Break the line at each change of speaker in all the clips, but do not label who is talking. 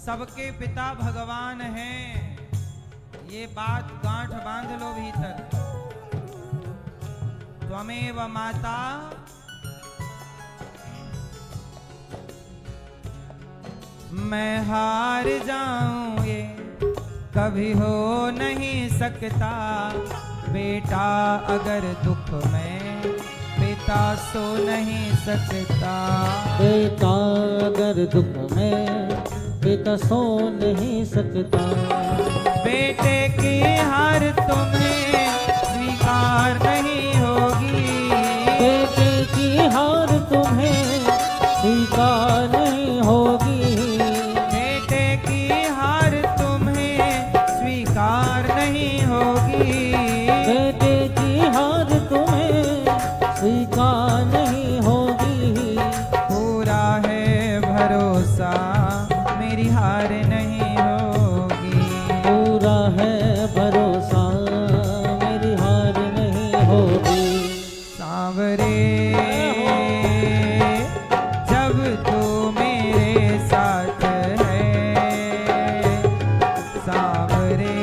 सबके पिता भगवान हैं, ये बात गांठ बांध लो भीतर। त्वमेव माता मैं हार जाऊं ये कभी हो नहीं सकता, बेटा अगर दुख में पिता सो नहीं सकता।
बेटा अगर दुख में पिता सो नहीं सकता।
बेटे की हार तुम्हें स्वीकार नहीं होगी।
बेटे की हार तुम्हें स्वीकार नहीं होगी।
बेटे की हार तुम्हें स्वीकार नहीं होगी।
बेटे की हार तुम्हें स्वीकार नहीं होगी।
पूरा है भरोसा मेरी हार नहीं होगी।
पूरा है भरोसा मेरी हार नहीं होगी।
सांवरे जब तू मेरे साथ है, सांवरे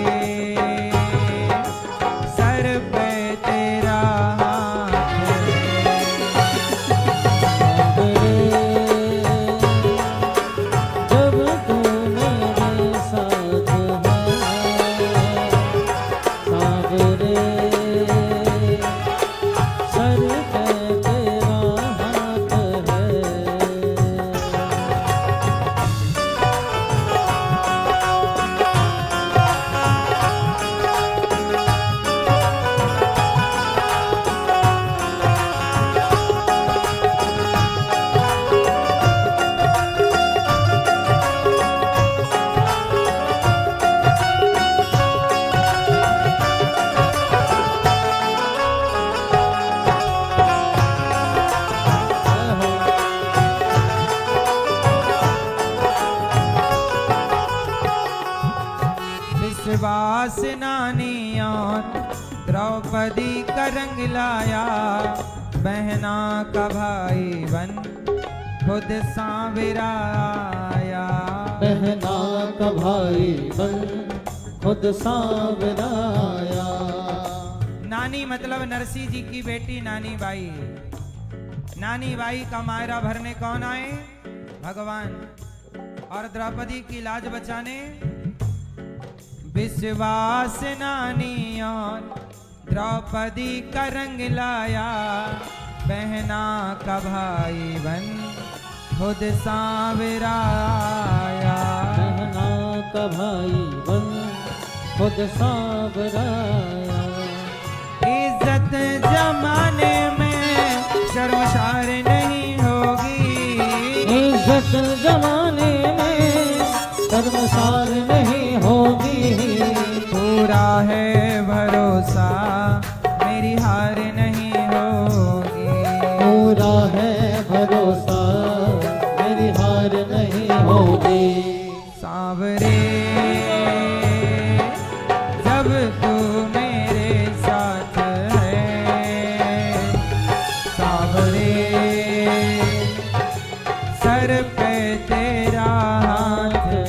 सर पे तेरा हाथ है।
जब तू मेरे साथ है, सांवरे सर पे तेरा हाथ है।
विश्वास नानी और द्रौपदी का रंग लाया, बहना का भाई बन खुद सांवरा आया।
बहना का भाई बन खुद सांवरा आया।
नानी मतलब नरसिंह जी की बेटी नानी बाई। नानी बाई का मायरा भरने कौन आए? भगवान। और द्रौपदी की लाज बचाने विश्वास नानी और द्रौपदी का रंग लाया, बहना का भाई बन खुद सांवरा आया।
बहना का भाई बन खुद सांवरा आया।
इज्जत जमाने में शर्मसार नहीं होगी।
इज्जत जमाने में शर्मसार नहीं होगी।
पूरा है भरोसा मेरी हार नहीं होगी।
पूरा है भरोसा मेरी हार नहीं होगी।
सांवरे जब तू मेरे साथ है, सांवरे सर पे तेरा हाथ है।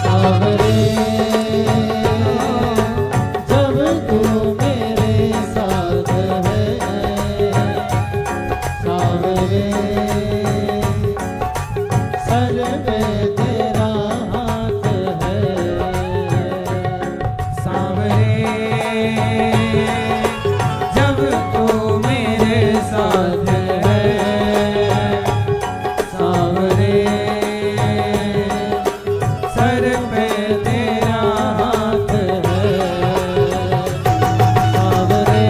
सांवरे जब तू मेरे साथ है, सांवरे सर पे तेरा हाथ है।
सांवरे जब तू मेरे साथ है, सांवरे सर पे तेरा हाथ है।
सांवरे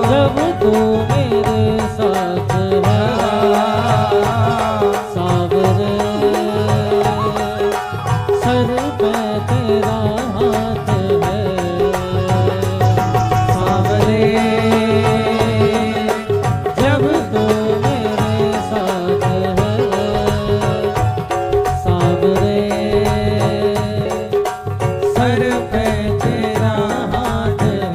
जब तू मेरे साथ है, सांवरे सर पे तेरा हाथ है।
सांवरे
जब तू मेरे साथ है, सांवरे
सर पे तेरा हाथ है।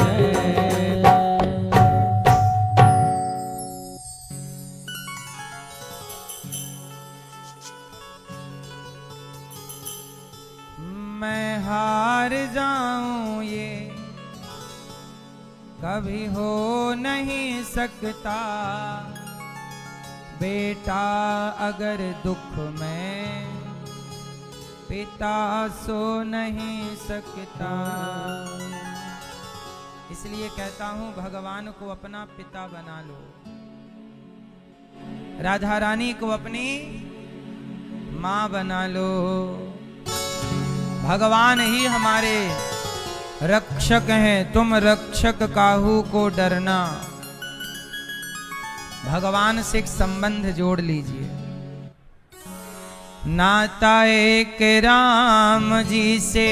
मैं हार जाऊं ये कभी हो नहीं सकता। बेटा अगर दुख में पिता सो नहीं सकता। इसलिए कहता हूं भगवान को अपना पिता बना लो, राधा रानी को अपनी मां बना लो। भगवान ही हमारे रक्षक हैं। तुम रक्षक काहू को डरना। भगवान से एक संबंध जोड़ लीजिए। नाता एक राम जी से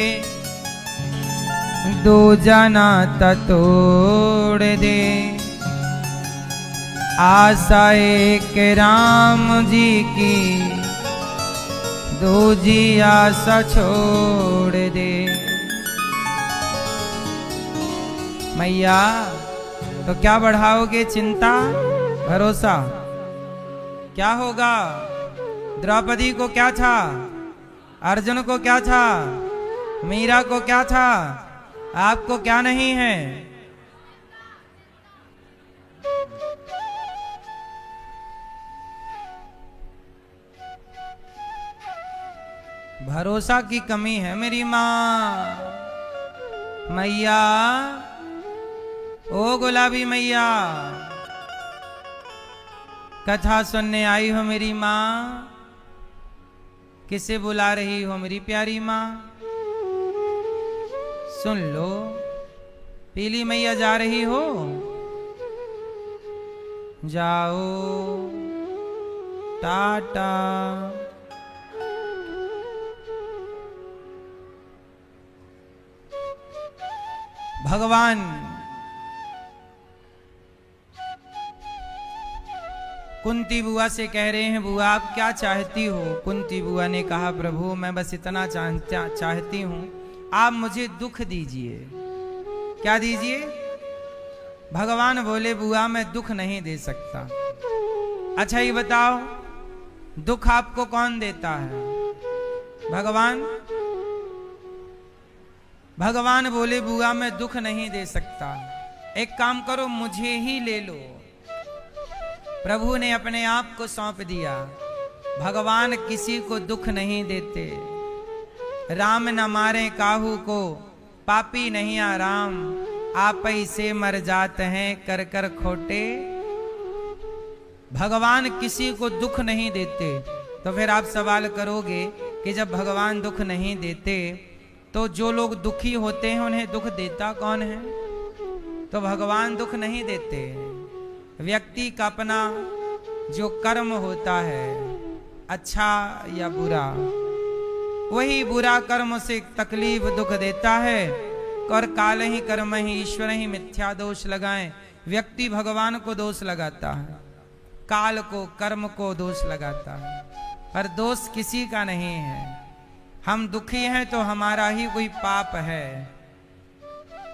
दूजा नाता तोड़ दे। आशा एक राम जी की दूजी आशा छोड़ दे। मैया तो क्या बढ़ाओगे चिंता भरोसा? क्या होगा? द्रौपदी को क्या था? अर्जुन को क्या था? मीरा को क्या था? आपको क्या नहीं है? भरोसा की कमी है मेरी माँ। मैया ओ गुलाबी मैया, कथा सुनने आई हो मेरी माँ? किसे बुला रही हो मेरी प्यारी माँ? सुन लो, पीली मैया जा रही हो? जाओ, टाटा। भगवान कुंती बुआ से कह रहे हैं, बुआ आप क्या चाहती हो? कुंती बुआ ने कहा, प्रभु मैं बस इतना चाहती हूं, आप मुझे दुख दीजिए। क्या दीजिए? भगवान बोले, बुआ मैं दुख नहीं दे सकता। अच्छा ये बताओ, दुख आपको कौन देता है? भगवान। भगवान बोले, बुआ मैं दुख नहीं दे सकता। एक काम करो, मुझे ही ले लो। प्रभु ने अपने आप को सौंप दिया। भगवान किसी को दुख नहीं देते। राम न मारे काहू को, पापी नहीं आराम। आप ही से मर जाते हैं कर कर खोटे। भगवान किसी को दुख नहीं देते। तो फिर आप सवाल करोगे कि जब भगवान दुख नहीं देते तो जो लोग दुखी होते हैं उन्हें दुख देता कौन है? तो भगवान दुख नहीं देते। व्यक्ति का अपना जो कर्म होता है, अच्छा या बुरा, वही बुरा कर्म से तकलीफ दुख देता है। और काल ही कर्म ही ईश्वर ही मिथ्या दोष लगाएं। व्यक्ति भगवान को दोष लगाता है, काल को कर्म को दोष लगाता है, पर दोष किसी का नहीं है। हम दुखी हैं तो हमारा ही कोई पाप है।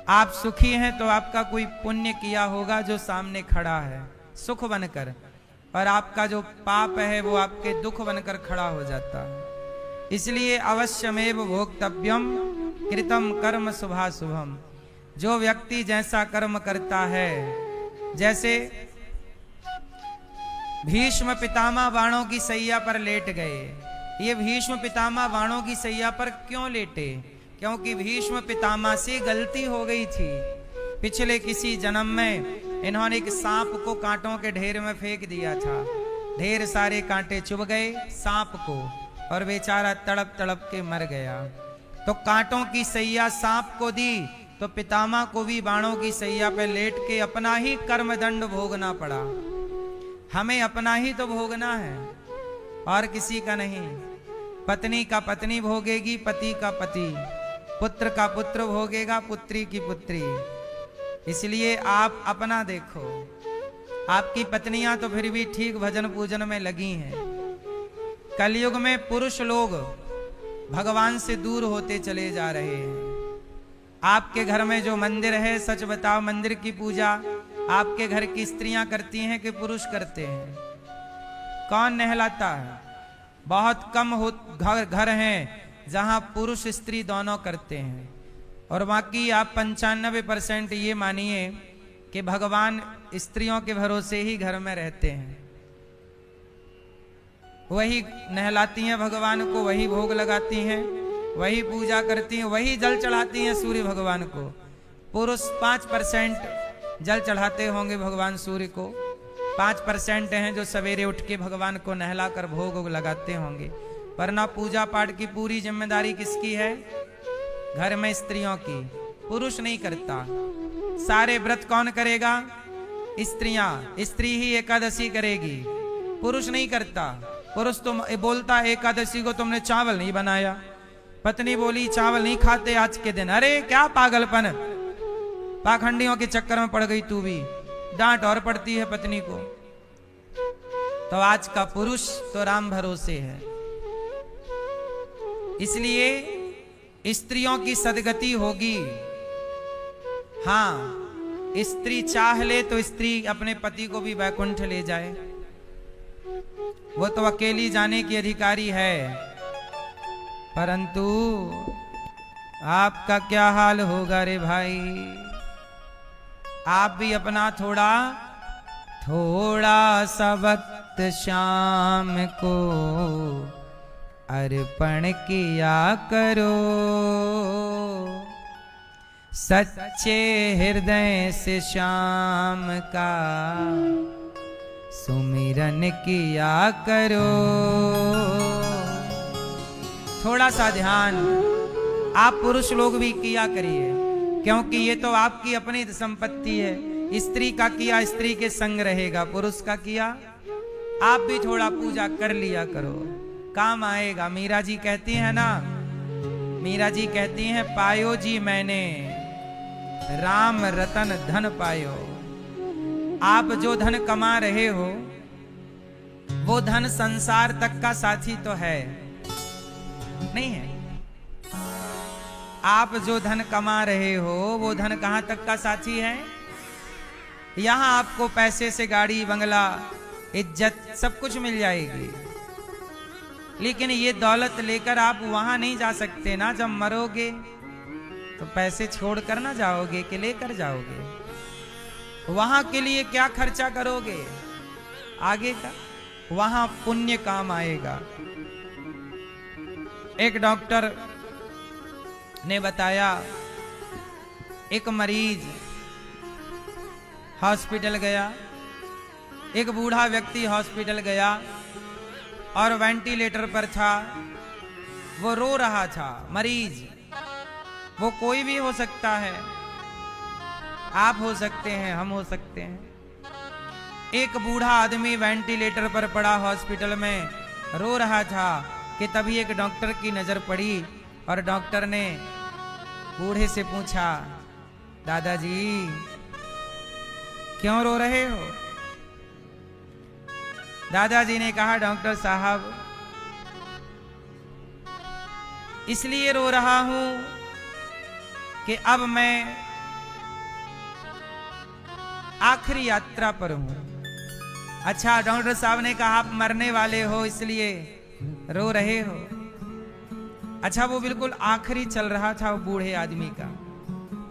आप सुखी हैं तो आपका कोई पुण्य किया होगा जो सामने खड़ा है सुख बनकर, और आपका जो पाप है वो आपके दुख बनकर खड़ा हो जाता है। इसलिए अवश्यमेव भोक्तव्यम कृतम कर्म शुभाशुभम। जो व्यक्ति जैसा कर्म करता है, जैसे भीष्म पितामह बाणों की सैया पर लेट गए। ये भीष्म पितामह बाणों की सैया पर क्यों लेटे? क्योंकि भीष्म पितामह से गलती हो गई थी। पिछले किसी जन्म में इन्होंने एक सांप को कांटों के ढेर में फेंक दिया था। ढेर सारे कांटे चुभ गए सांप को, और बेचारा तड़प तड़प के मर गया। तो कांटों की सैया सांप को दी, तो पितामह को भी बाणों की सैया पर लेट के अपना ही कर्मदंड भोगना पड़ा। हमें अपना ही तो भोगना है और किसी का नहीं। पत्नी का पत्नी भोगेगी, पति का पति, पुत्र का पुत्र भोगेगा, पुत्री की पुत्री। इसलिए आप अपना देखो। आपकी पत्नियां तो फिर भी ठीक भजन पूजन में लगी हैं। कलयुग में पुरुष लोग भगवान से दूर होते चले जा रहे हैं। आपके घर में जो मंदिर है, सच बताओ, मंदिर की पूजा आपके घर की स्त्रियां करती हैं कि पुरुष करते हैं? कौन नहलाता है? बहुत कम घर हैं जहां पुरुष स्त्री दोनों करते हैं, और बाकी आप 95% ये मानिए कि भगवान स्त्रियों के भरोसे ही घर में रहते हैं। वही नहलाती हैं भगवान को, वही भोग लगाती हैं, वही पूजा करती हैं, वही जल चढ़ाती हैं सूर्य भगवान को। पुरुष 5% जल चढ़ाते होंगे भगवान सूर्य को, 5% हैं जो सवेरे उठ के भगवान को नहला कर भोग लगाते होंगे। वरना पूजा पाठ की पूरी जिम्मेदारी किसकी है? घर में स्त्रियों की, पुरुष नहीं करता। सारे व्रत कौन करेगा? स्त्रियां। स्त्री ही एकादशी करेगी, पुरुष नहीं करता। पुरुष तो बोलता एकादशी को तुमने चावल नहीं बनाया, पत्नी बोली चावल नहीं खाते आज के दिन। अरे क्या पागलपन, पाखंडियों के चक्कर में पड़ गई तू भी। डांट और पड़ती है पत्नी को। तो आज का पुरुष तो राम भरोसे है, इसलिए स्त्रियों की सदगति होगी। हाँ, स्त्री चाह ले तो स्त्री अपने पति को भी वैकुंठ ले जाए, वो तो अकेली जाने की अधिकारी है। परंतु आपका क्या हाल होगा रे भाई? आप भी अपना थोड़ा सा वक्त शाम को अर्पण किया करो, सच्चे हृदय से शाम का सुमिरन किया करो। थोड़ा सा ध्यान आप पुरुष लोग भी किया करिए, क्योंकि ये तो आपकी अपनी संपत्ति है। स्त्री का किया स्त्री के संग रहेगा, पुरुष का किया आप भी थोड़ा पूजा कर लिया करो, काम आएगा। मीरा जी कहती है ना, मीरा जी कहती हैं, पायो जी मैंने राम रतन धन पायो। आप जो धन कमा रहे हो वो धन संसार तक का साथी तो है नहीं है। आप जो धन कमा रहे हो वो धन कहां तक का साथी है? यहां आपको पैसे से गाड़ी बंगला इज्जत सब कुछ मिल जाएगी, लेकिन ये दौलत लेकर आप वहां नहीं जा सकते ना। जब मरोगे तो पैसे छोड़कर ना जाओगे कि लेकर जाओगे? वहां के लिए क्या खर्चा करोगे आगे का? वहां पुण्य काम आएगा। एक डॉक्टर ने बताया, एक मरीज हॉस्पिटल गया, एक बूढ़ा व्यक्ति हॉस्पिटल गया और वेंटिलेटर पर था, वो रो रहा था। मरीज वो कोई भी हो सकता है, आप हो सकते हैं, हम हो सकते हैं। एक बूढ़ा आदमी वेंटिलेटर पर पड़ा हॉस्पिटल में रो रहा था कि तभी एक डॉक्टर की नजर पड़ी और डॉक्टर ने बूढ़े से पूछा, दादाजी क्यों रो रहे हो? दादाजी ने कहा, डॉक्टर साहब इसलिए रो रहा हूं कि अब मैं आखिरी यात्रा पर हूं। अच्छा, डॉक्टर साहब ने कहा आप मरने वाले हो इसलिए रो रहे हो? अच्छा, वो बिल्कुल आखिरी चल रहा था वो बूढ़े आदमी का,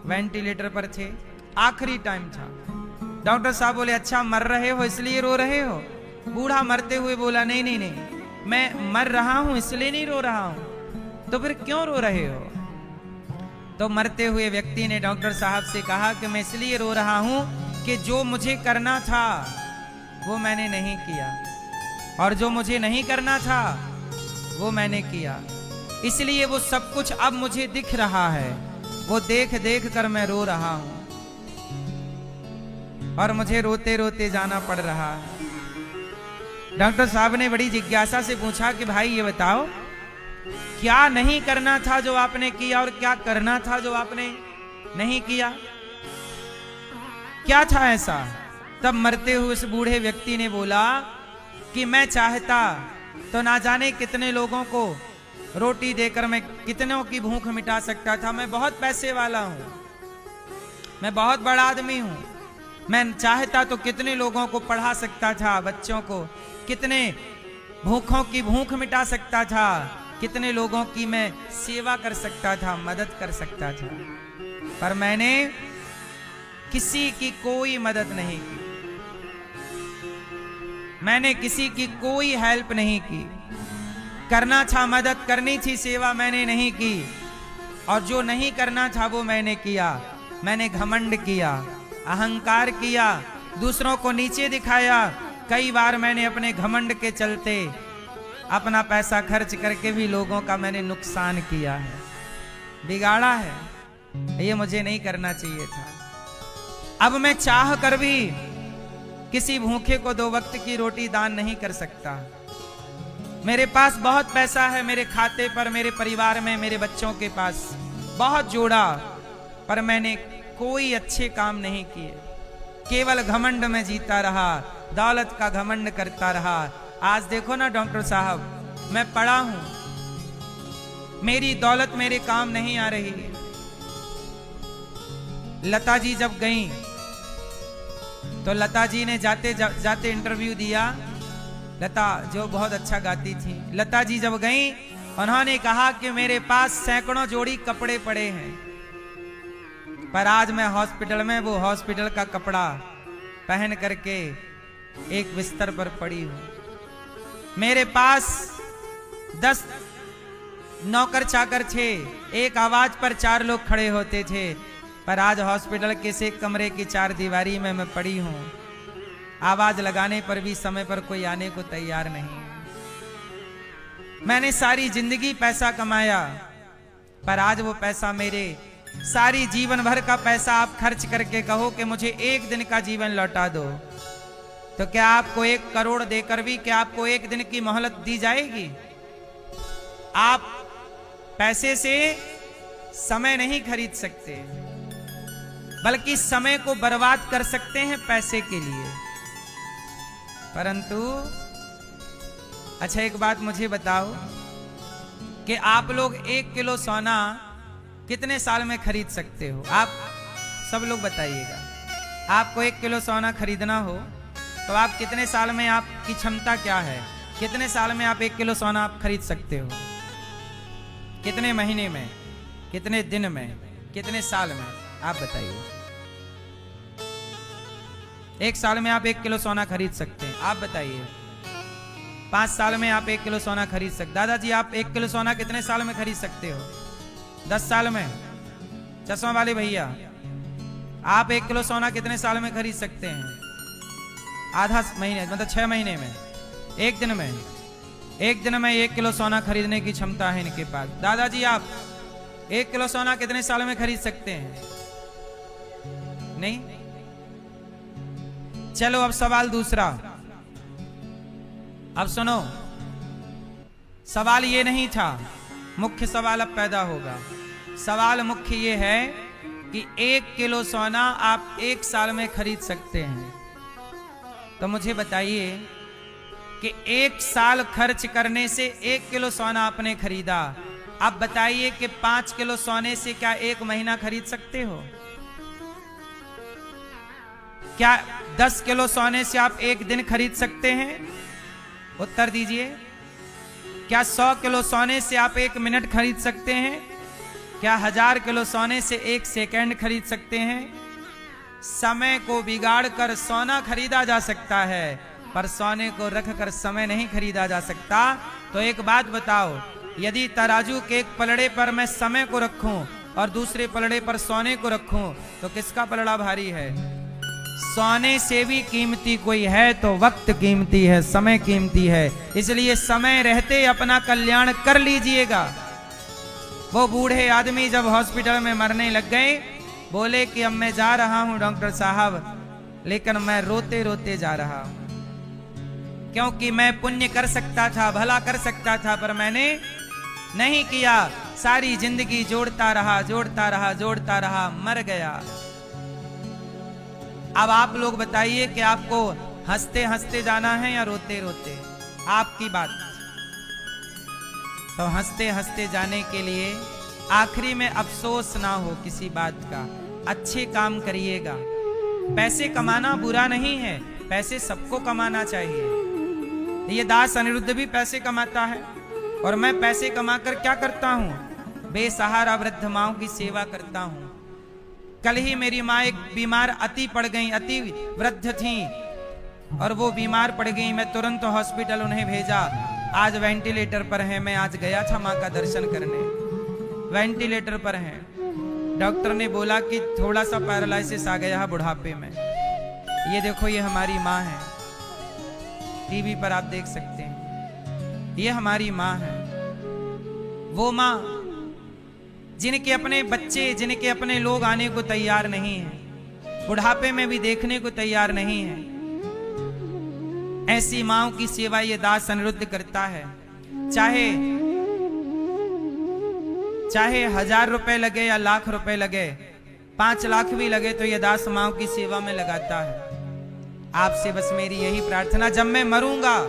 वेंटिलेटर पर थे, आखिरी टाइम था। डॉक्टर साहब बोले, अच्छा मर रहे हो इसलिए रो रहे हो? बूढ़ा मरते हुए बोला, नहीं नहीं नहीं, मैं मर रहा हूं इसलिए नहीं रो रहा हूं। तो फिर क्यों रो रहे हो? तो मरते हुए व्यक्ति ने डॉक्टर साहब से कहा कि मैं इसलिए रो रहा हूं कि जो मुझे करना था वो मैंने नहीं किया, और जो मुझे नहीं करना था वो मैंने किया, इसलिए वो सब कुछ अब मुझे दिख रहा है, वो देख देख कर मैं रो रहा हूं और मुझे रोते रोते जाना पड़ रहा है। डॉक्टर साहब ने बड़ी जिज्ञासा से पूछा कि भाई ये बताओ, क्या नहीं करना था जो आपने किया और क्या करना था जो आपने नहीं किया? क्या था ऐसा? तब मरते हुए उस बूढ़े व्यक्ति ने बोला कि मैं चाहता तो ना जाने कितने लोगों को रोटी देकर मैं कितनों की भूख मिटा सकता था। मैं बहुत पैसे वाला हूं, मैं बहुत बड़ा आदमी हूं, मैं चाहता तो कितने लोगों को पढ़ा सकता था, बच्चों को कितने भूखों की भूख मिटा सकता था, कितने लोगों की मैं सेवा कर सकता था, मदद कर सकता था, पर मैंने किसी की कोई मदद नहीं की, मैंने किसी की कोई हेल्प नहीं की। करना था, मदद करनी थी, सेवा मैंने नहीं की, और जो नहीं करना था वो मैंने किया। मैंने घमंड किया, अहंकार किया, दूसरों को नीचे दिखाया। कई बार मैंने अपने घमंड के चलते अपना पैसा खर्च करके भी लोगों का मैंने नुकसान किया है, बिगाड़ा है। ये मुझे नहीं करना चाहिए था। अब मैं चाह कर भी किसी भूखे को 2 वक्त की रोटी दान नहीं कर सकता। मेरे पास बहुत पैसा है, मेरे खाते पर, मेरे परिवार में, मेरे बच्चों के पास बहुत जोड़ा, पर मैंने कोई अच्छे काम नहीं किए। केवल घमंड में जीता रहा, दौलत का घमंड करता रहा। आज देखो ना डॉक्टर साहब, मैं पढ़ा हूं, मेरी दौलत मेरे काम नहीं आ रही। लता जी जब गईं तो लता जी ने जाते जाते इंटरव्यू दिया। लता जो बहुत अच्छा गाती थी, लता जी जब गईं, उन्होंने कहा कि मेरे पास सैकड़ों जोड़ी कपड़े पड़े हैं, पर आज मैं हॉस्पिटल में वो हॉस्पिटल का कपड़ा पहन करके एक बिस्तर पर पड़ी हूं। मेरे पास 10 नौकर चाकर थे, एक आवाज पर 4 लोग खड़े होते थे, पर आज हॉस्पिटल के से कमरे की 4 दीवारी में मैं पड़ी हूं। आवाज लगाने पर भी समय पर कोई आने को तैयार नहीं। मैंने सारी जिंदगी पैसा कमाया, पर आज वो पैसा, मेरे सारी जीवन भर का पैसा आप खर्च करके कहो कि मुझे एक दिन का जीवन लौटा दो, तो क्या आपको 1 करोड़ देकर भी क्या आपको एक दिन की मोहलत दी जाएगी? आप पैसे से समय नहीं खरीद सकते, बल्कि समय को बर्बाद कर सकते हैं पैसे के लिए। परंतु अच्छा, एक बात मुझे बताओ कि आप लोग 1 किलो सोना कितने साल में खरीद सकते हो? आप सब लोग बताइएगा। आपको 1 किलो सोना खरीदना हो तो आप कितने साल में, आपकी क्षमता क्या है, कितने साल में आप 1 किलो सोना आप खरीद सकते हो? कितने महीने में, कितने दिन में, कितने साल में? आप बताइए। 1 साल में आप 1 किलो सोना खरीद सकते हैं? आप बताइए। 5 साल में आप 1 किलो सोना खरीद सकते? दादाजी आप 1 किलो सोना कितने साल में खरीद सकते हो? 10 साल में? चश्मा वाले भैया, आप 1 किलो सोना कितने साल में खरीद सकते हैं? आधा महीने, मतलब 6 महीने में, 1 दिन में। 1 दिन में 1 किलो सोना खरीदने की क्षमता है इनके पास। दादाजी आप 1 किलो सोना कितने साल में खरीद सकते हैं? नहीं? चलो अब सवाल दूसरा। अब सुनो, सवाल ये नहीं था, मुख्य सवाल अब पैदा होगा। सवाल मुख्य ये है कि 1 किलो सोना आप 1 साल में खरीद सकते हैं, तो मुझे बताइए कि 1 साल खर्च करने से 1 किलो सोना आपने खरीदा। अब बताइए कि 5 किलो सोने से क्या 1 महीना खरीद सकते हो? क्या 10 किलो सोने से आप 1 दिन खरीद सकते हैं? उत्तर दीजिए। क्या 100 किलो सोने से आप 1 मिनट खरीद सकते हैं? क्या 1000 किलो सोने से 1 सेकंड खरीद सकते हैं? समय को बिगाड़ कर सोना खरीदा जा सकता है, पर सोने को रख कर समय नहीं खरीदा जा सकता। तो एक बात बताओ, यदि तराजू के एक पलड़े पर मैं समय को रखूं और दूसरे पलड़े पर सोने को रखूं, तो किसका पलड़ा भारी है? सोने से भी कीमती कोई है तो वक्त कीमती है, समय कीमती है। इसलिए समय रहते अपना कल्याण कर लीजिएगा। वो बूढ़े आदमी जब हॉस्पिटल में मरने लग गए, बोले कि अब मैं जा रहा हूं डॉक्टर साहब, लेकिन मैं रोते रोते जा रहा हूं, क्योंकि मैं पुण्य कर सकता था, भला कर सकता था, पर मैंने नहीं किया। सारी जिंदगी जोड़ता रहा, जोड़ता रहा, जोड़ता रहा, मर गया। अब आप लोग बताइए कि आपको हंसते हंसते जाना है या रोते रोते? आपकी बात। तो हंसते हंसते जाने के लिए आखिरी में अफसोस ना हो किसी बात का, अच्छे काम करिएगा। पैसे कमाना बुरा नहीं है, पैसे सबको कमाना चाहिए। ये दास अनिरुद्ध भी पैसे कमाता है, और मैं पैसे कमाकर क्या करता हूं? बेसहारा वृद्ध माओं की सेवा करता हूं। कल ही मेरी माँ एक बीमार अति पड़ गई, अति वृद्ध थी और वो बीमार पड़ गई। मैं तुरंत हॉस्पिटल उन्हें भेजा। आज वेंटिलेटर पर है। मैं आज गया था माँ का दर्शन करने, वेंटिलेटर पर हैं। डॉक्टर ने बोला कि थोड़ा सा पैरालिसिस आ गया है बुढ़ापे में। ये देखो, ये हमारी माँ है, टीवी पर आप देख सकते हैं। ये हमारी माँ है, वो माँ जिनके अपने बच्चे, जिनके अपने लोग आने को तैयार नहीं हैं, बुढ़ापे में भी देखने को तैयार नहीं है। ऐसी माँओं की सेवा ये दास अनिरुद्ध करता है। चाहे 1000 रुपए लगे या लाख रुपए लगे, 5 लाख भी लगे, तो ये दास माँओं की सेवा में लगाता है। आपसे बस मेरी यही प्रार्थना, जब मैं मरूंगा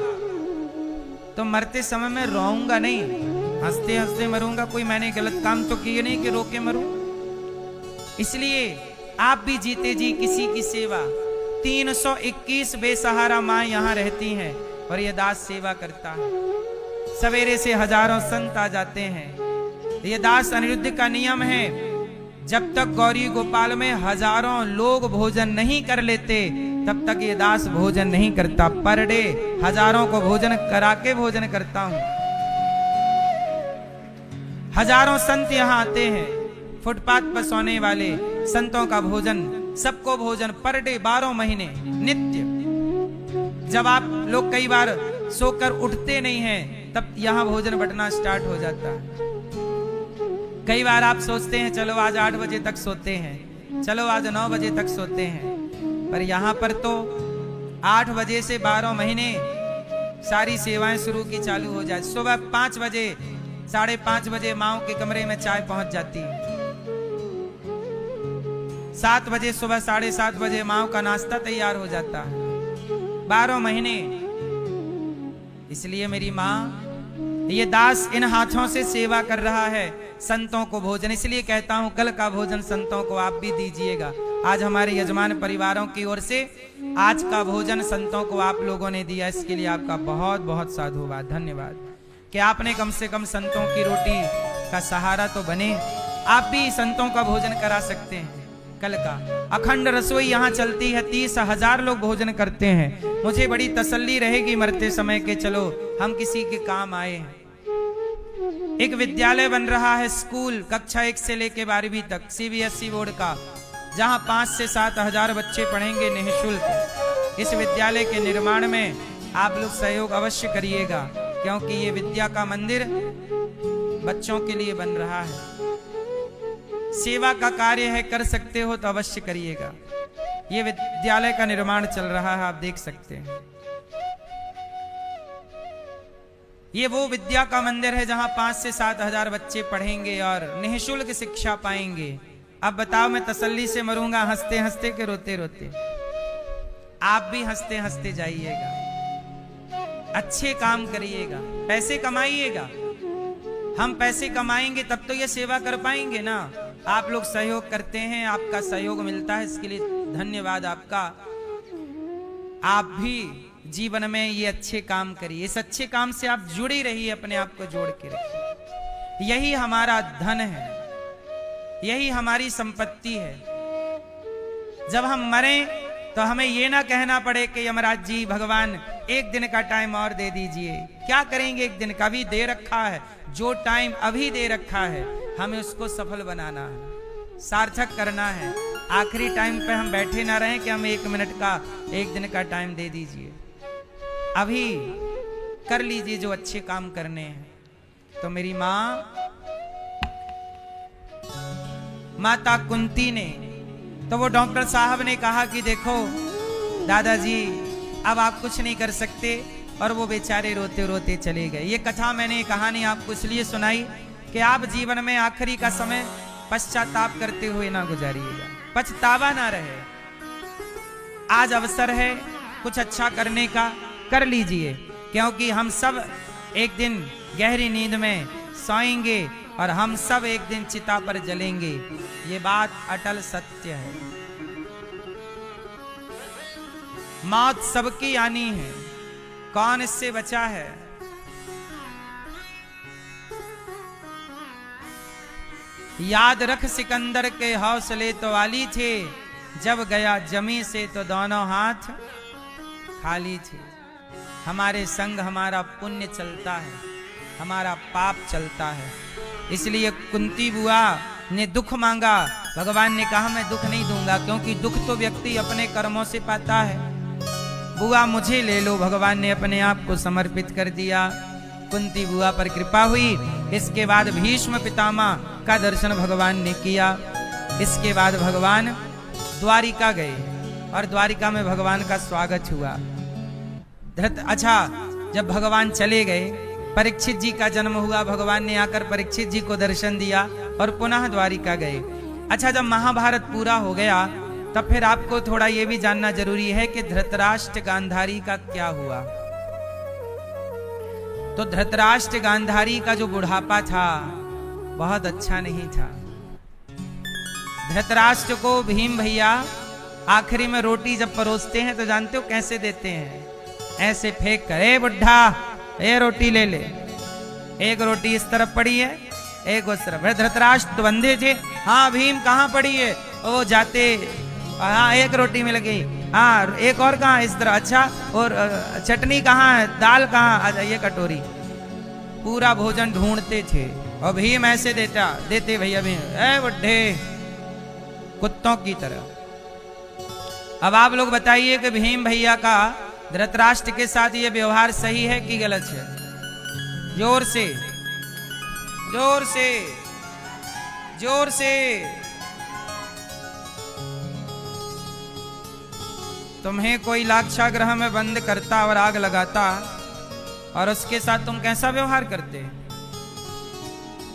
तो मरते समय में रोऊंगा नहीं, हंसते हंसते मरूंगा। कोई मैंने गलत काम तो किए नहीं कि रो के मरूं। इसलिए आप भी जीते जी किसी की सेवा। 321 बेसहारा माँ यहाँ रहती हैं और ये दास सेवा करता है। सवेरे से हजारों संत आ जाते हैं। ये दास अनिरुद्ध का नियम है, जब तक गौरी गोपाल में हजारों लोग भोजन नहीं कर लेते तब तक ये दास भोजन नहीं करता। पर डे हजारों को भोजन करा के भोजन करता हूं। हजारों संत यहाँ आते हैं, फुटपाथ पर सोने वाले संतों का भोजन, सबको भोजन पर डे 12 महीने नित्य। जब आप लोग कई बार सोकर उठते नहीं हैं तब यहाँ भोजन बंटना स्टार्ट हो जाता है। कई बार आप सोचते हैं चलो आज 8 बजे तक सोते हैं, चलो आज 9 बजे तक सोते हैं, पर यहाँ पर तो 8 बजे से 12 महीने सारी सेवाएं शुरू की चालू हो जाए। सुबह 5 बजे 5:30 बजे माओ के कमरे में चाय पहुंच जाती है। 7 बजे सुबह 7:30 बजे माओ का नाश्ता तैयार हो जाता है। 12 महीने। इसलिए मेरी माँ, ये दास इन हाथों से सेवा कर रहा है संतों को भोजन। इसलिए कहता हूं कल का भोजन संतों को आप भी दीजिएगा। आज हमारे यजमान परिवारों की ओर से आज का भोजन संतों को आप लोगों ने दिया, इसके लिए आपका बहुत बहुत साधुवाद, धन्यवाद कि आपने कम से कम संतों की रोटी का सहारा तो बने। आप भी संतों का भोजन करा सकते हैं। कल का अखंड रसोई यहाँ चलती है, 30,000 लोग भोजन करते हैं। मुझे बड़ी तसल्ली रहेगी मरते समय के चलो हम किसी के काम आए हैं। एक विद्यालय बन रहा है, स्कूल, कक्षा 1 से लेके 12वीं तक, CBSE बोर्ड का, जहां 5 से 7 हजार बच्चे पढ़ेंगे निःशुल्क। इस विद्यालय के निर्माण में आप लोग सहयोग अवश्य करिएगा, क्योंकि ये विद्या का मंदिर बच्चों के लिए बन रहा है। सेवा का कार्य है, कर सकते हो तो अवश्य करिएगा। ये विद्यालय का निर्माण चल रहा है, आप देख सकते हैं। ये वो विद्या का मंदिर है जहां 5 से 7 हजार बच्चे पढ़ेंगे और निःशुल्क शिक्षा पाएंगे। अब बताओ मैं तसल्ली से मरूंगा हंसते हंसते के रोते रोते? आप भी हंसते हंसते जाइएगा, अच्छे काम करिएगा, पैसे कमाइएगा। हम पैसे कमाएंगे तब तो ये सेवा कर पाएंगे ना। आप लोग सहयोग करते हैं, आपका सहयोग मिलता है, इसके लिए धन्यवाद आपका। आप भी जीवन में ये अच्छे काम करिए, इस अच्छे काम से आप जुड़ी रहिए, अपने आप को जोड़ के रखिए। यही हमारा धन है, यही हमारी संपत्ति है। जब हम मरें तो हमें ये ना कहना पड़े कि यमराज जी भगवान 1 दिन का टाइम और दे दीजिए। क्या करेंगे 1 दिन का? भी दे रखा है, जो टाइम अभी दे रखा है हमें उसको सफल बनाना है, सार्थक करना है। आखिरी टाइम पे हम बैठे ना रहें कि हमें 1 मिनट का, 1 दिन का टाइम दे दीजिए। अभी कर लीजिए जो अच्छे काम करने हैं। तो मेरी माता कुंती ने, तो वो डॉक्टर साहब ने कहा कि देखो दादाजी अब आप कुछ नहीं कर सकते, और वो बेचारे रोते रोते चले गए। ये कथा मैंने, कहानी आपको इसलिए सुनाई कि आप जीवन में आखिरी का समय पश्चाताप करते हुए ना गुजारिएगा, पछतावा ना रहे। आज अवसर है कुछ अच्छा करने का, कर लीजिए, क्योंकि हम सब एक दिन गहरी नींद में सोएंगे और हम सब एक दिन चिता पर जलेंगे। ये बात अटल सत्य है। मौत सबकी आनी है, कौन इससे बचा है? याद रख सिकंदर के हौसले तो वाली थे, जब गया जमी से तो दोनों हाथ खाली थे। हमारे संग हमारा पुण्य चलता है, हमारा पाप चलता है। इसलिए कुंती बुआ ने दुख मांगा, भगवान ने कहा मैं दुख नहीं दूंगा, क्योंकि दुख तो व्यक्ति अपने कर्मों से पाता है। बुआ मुझे ले लो, भगवान ने अपने आप को समर्पित कर दिया। कुंती बुआ पर कृपा हुई। इसके बाद भीष्म पितामह का दर्शन भगवान ने किया। इसके बाद भगवान द्वारिका गए और द्वारिका में भगवान का स्वागत हुआ। अच्छा, जब भगवान चले गए, परीक्षित जी का जन्म हुआ। भगवान ने आकर परीक्षित जी को दर्शन दिया और पुनः द्वारिका गए। अच्छा, जब महाभारत पूरा हो गया तब फिर आपको थोड़ा ये भी जानना जरूरी है कि धृतराष्ट्र गांधारी का क्या हुआ। तो धृतराष्ट्र गांधारी का जो बुढ़ापा था बहुत अच्छा नहीं था। धृतराष्ट्र को भीम भैया आखिरी में रोटी जब परोसते हैं तो जानते हो कैसे देते हैं? ऐसे फेंक कर, ए बुढ़ा ये रोटी ले ले। एक रोटी इस तरफ पड़ी है, एक उस तरफ। धृतराष्ट्र बंधे थे, हाँ भीम कहाँ पड़ी है? वो जाते, हाँ एक रोटी मिल गई, हाँ एक और कहाँ? इस तरह। अच्छा, और चटनी कहाँ है? दाल कहाँ? अच्छा ये कटोरी। पूरा भोजन ढूंढते थे और भीम ऐसे देते भैया भीम, ए बुढ़े, कुत्तों की तरह। अब आप लोग बताइए कि भीम भैया का धृतराष्ट्र के साथ ये व्यवहार सही है कि गलत है? जोर से, जोर से, जोर से। तुम्हें कोई लाक्षागृह में बंद करता और आग लगाता और उसके साथ तुम कैसा व्यवहार करते?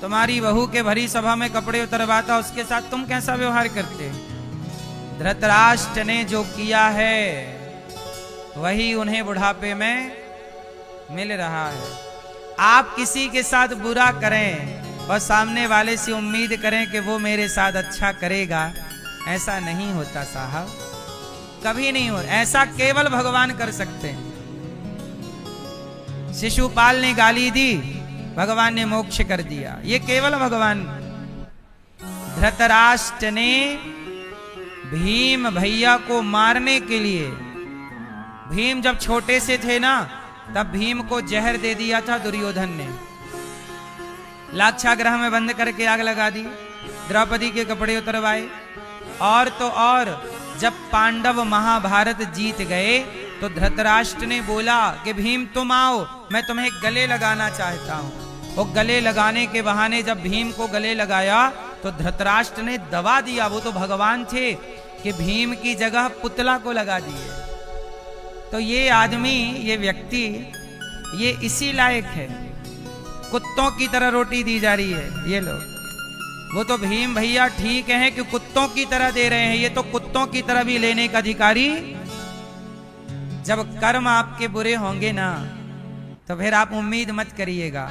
तुम्हारी बहू के भरी सभा में कपड़े उतरवाता, उसके साथ तुम कैसा व्यवहार करते? धृतराष्ट्र ने जो किया है वही उन्हें बुढ़ापे में मिल रहा है। आप किसी के साथ बुरा करें और सामने वाले से उम्मीद करें कि वो मेरे साथ अच्छा करेगा, ऐसा नहीं होता साहब, कभी नहीं हो। ऐसा केवल भगवान कर सकते हैं। शिशुपाल ने गाली दी, भगवान ने मोक्ष कर दिया, ये केवल भगवान। धृतराष्ट्र ने भीम भैया को मारने के लिए, भीम जब छोटे से थे ना तब भीम को जहर दे दिया था दुर्योधन ने। लाक्षागृह में बंद करके आग लगा दी, द्रौपदी के कपड़े उतरवाए। और तो और जब पांडव महाभारत जीत गए तो धृतराष्ट्र ने बोला कि भीम तुम आओ, मैं तुम्हें गले लगाना चाहता हूं। वो गले लगाने के बहाने जब भीम को गले लगाया तो धृतराष्ट्र ने दबा दिया। वो तो भगवान थे कि भीम की जगह पुतला को लगा दिए। तो ये आदमी, ये व्यक्ति, ये इसी लायक है। कुत्तों की तरह रोटी दी जा रही है ये लोग। वो तो भीम भैया ठीक है कि कुत्तों की तरह दे रहे हैं, ये तो कुत्तों की तरह भी लेने का अधिकारी। जब कर्म आपके बुरे होंगे ना तो फिर आप उम्मीद मत करिएगा।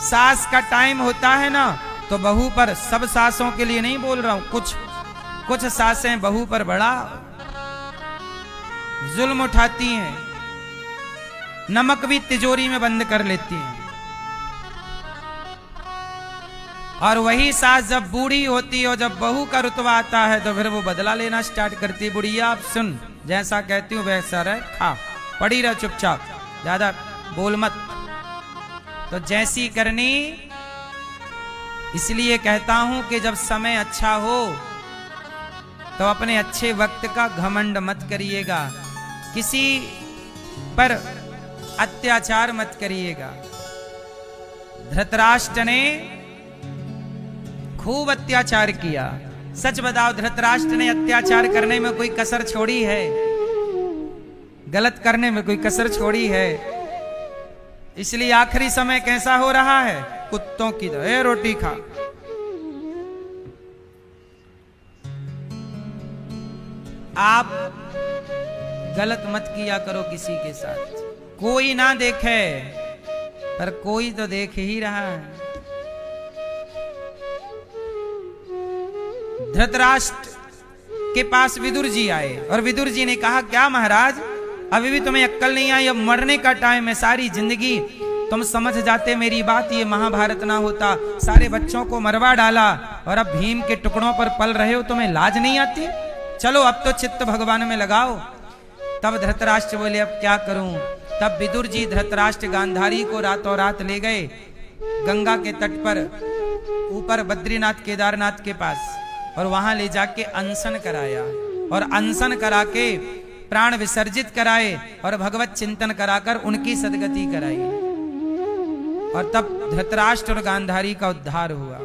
सास का टाइम होता है ना तो बहू पर, सब सासों के लिए नहीं बोल रहा हूं, कुछ सासें बहू पर बड़ा जुल्म उठाती हैं, नमक भी तिजोरी में बंद कर लेती हैं। और वही सास जब बूढ़ी होती है और जब बहू का रुतबा आता है तो फिर वो बदला लेना स्टार्ट करती है। बुढ़िया आप सुन, जैसा कहती हूँ वैसा रह, खा, पड़ी रह चुपचाप, ज्यादा बोल मत। तो जैसी करनी। इसलिए कहता हूं कि जब समय अच्छा हो तो अपने अच्छे वक्त का घमंड मत करिएगा, किसी पर अत्याचार मत करिएगा। धृतराष्ट्र ने खूब अत्याचार किया। सच बताओ, धृतराष्ट्र ने अत्याचार करने में कोई कसर छोड़ी है? गलत करने में कोई कसर छोड़ी है? इसलिए आखिरी समय कैसा हो रहा है? कुत्तों की तरह रोटी खा। आप गलत मत किया करो किसी के साथ। कोई ना देखे पर कोई तो देख ही रहा है। धृतराष्ट्र के पास विदुर जी आए और विदुर जी ने कहा, क्या महाराज, अभी भी तुम्हें अक्कल नहीं आई? अब मरने का टाइम है, सारी जिंदगी तुम समझ जाते मेरी बात, ये महाभारत ना होता। सारे बच्चों को मरवा डाला और अब भीम के टुकड़ों पर पल रहे हो, तुम्हें लाज नहीं आती? चलो अब तो चित्त भगवान में लगाओ। तब धृतराष्ट्र बोले अब क्या करूं? तब विदुर जी धृतराष्ट्र गांधारी को रातों रात ले गए गंगा के तट पर, ऊपर बद्रीनाथ केदारनाथ के पास, और वहां ले जाके अनशन कराया और अनशन करा के प्राण विसर्जित कराए और भगवत चिंतन कराकर उनकी सदगति कराई। और तब धृतराष्ट्र और गांधारी का उद्धार हुआ।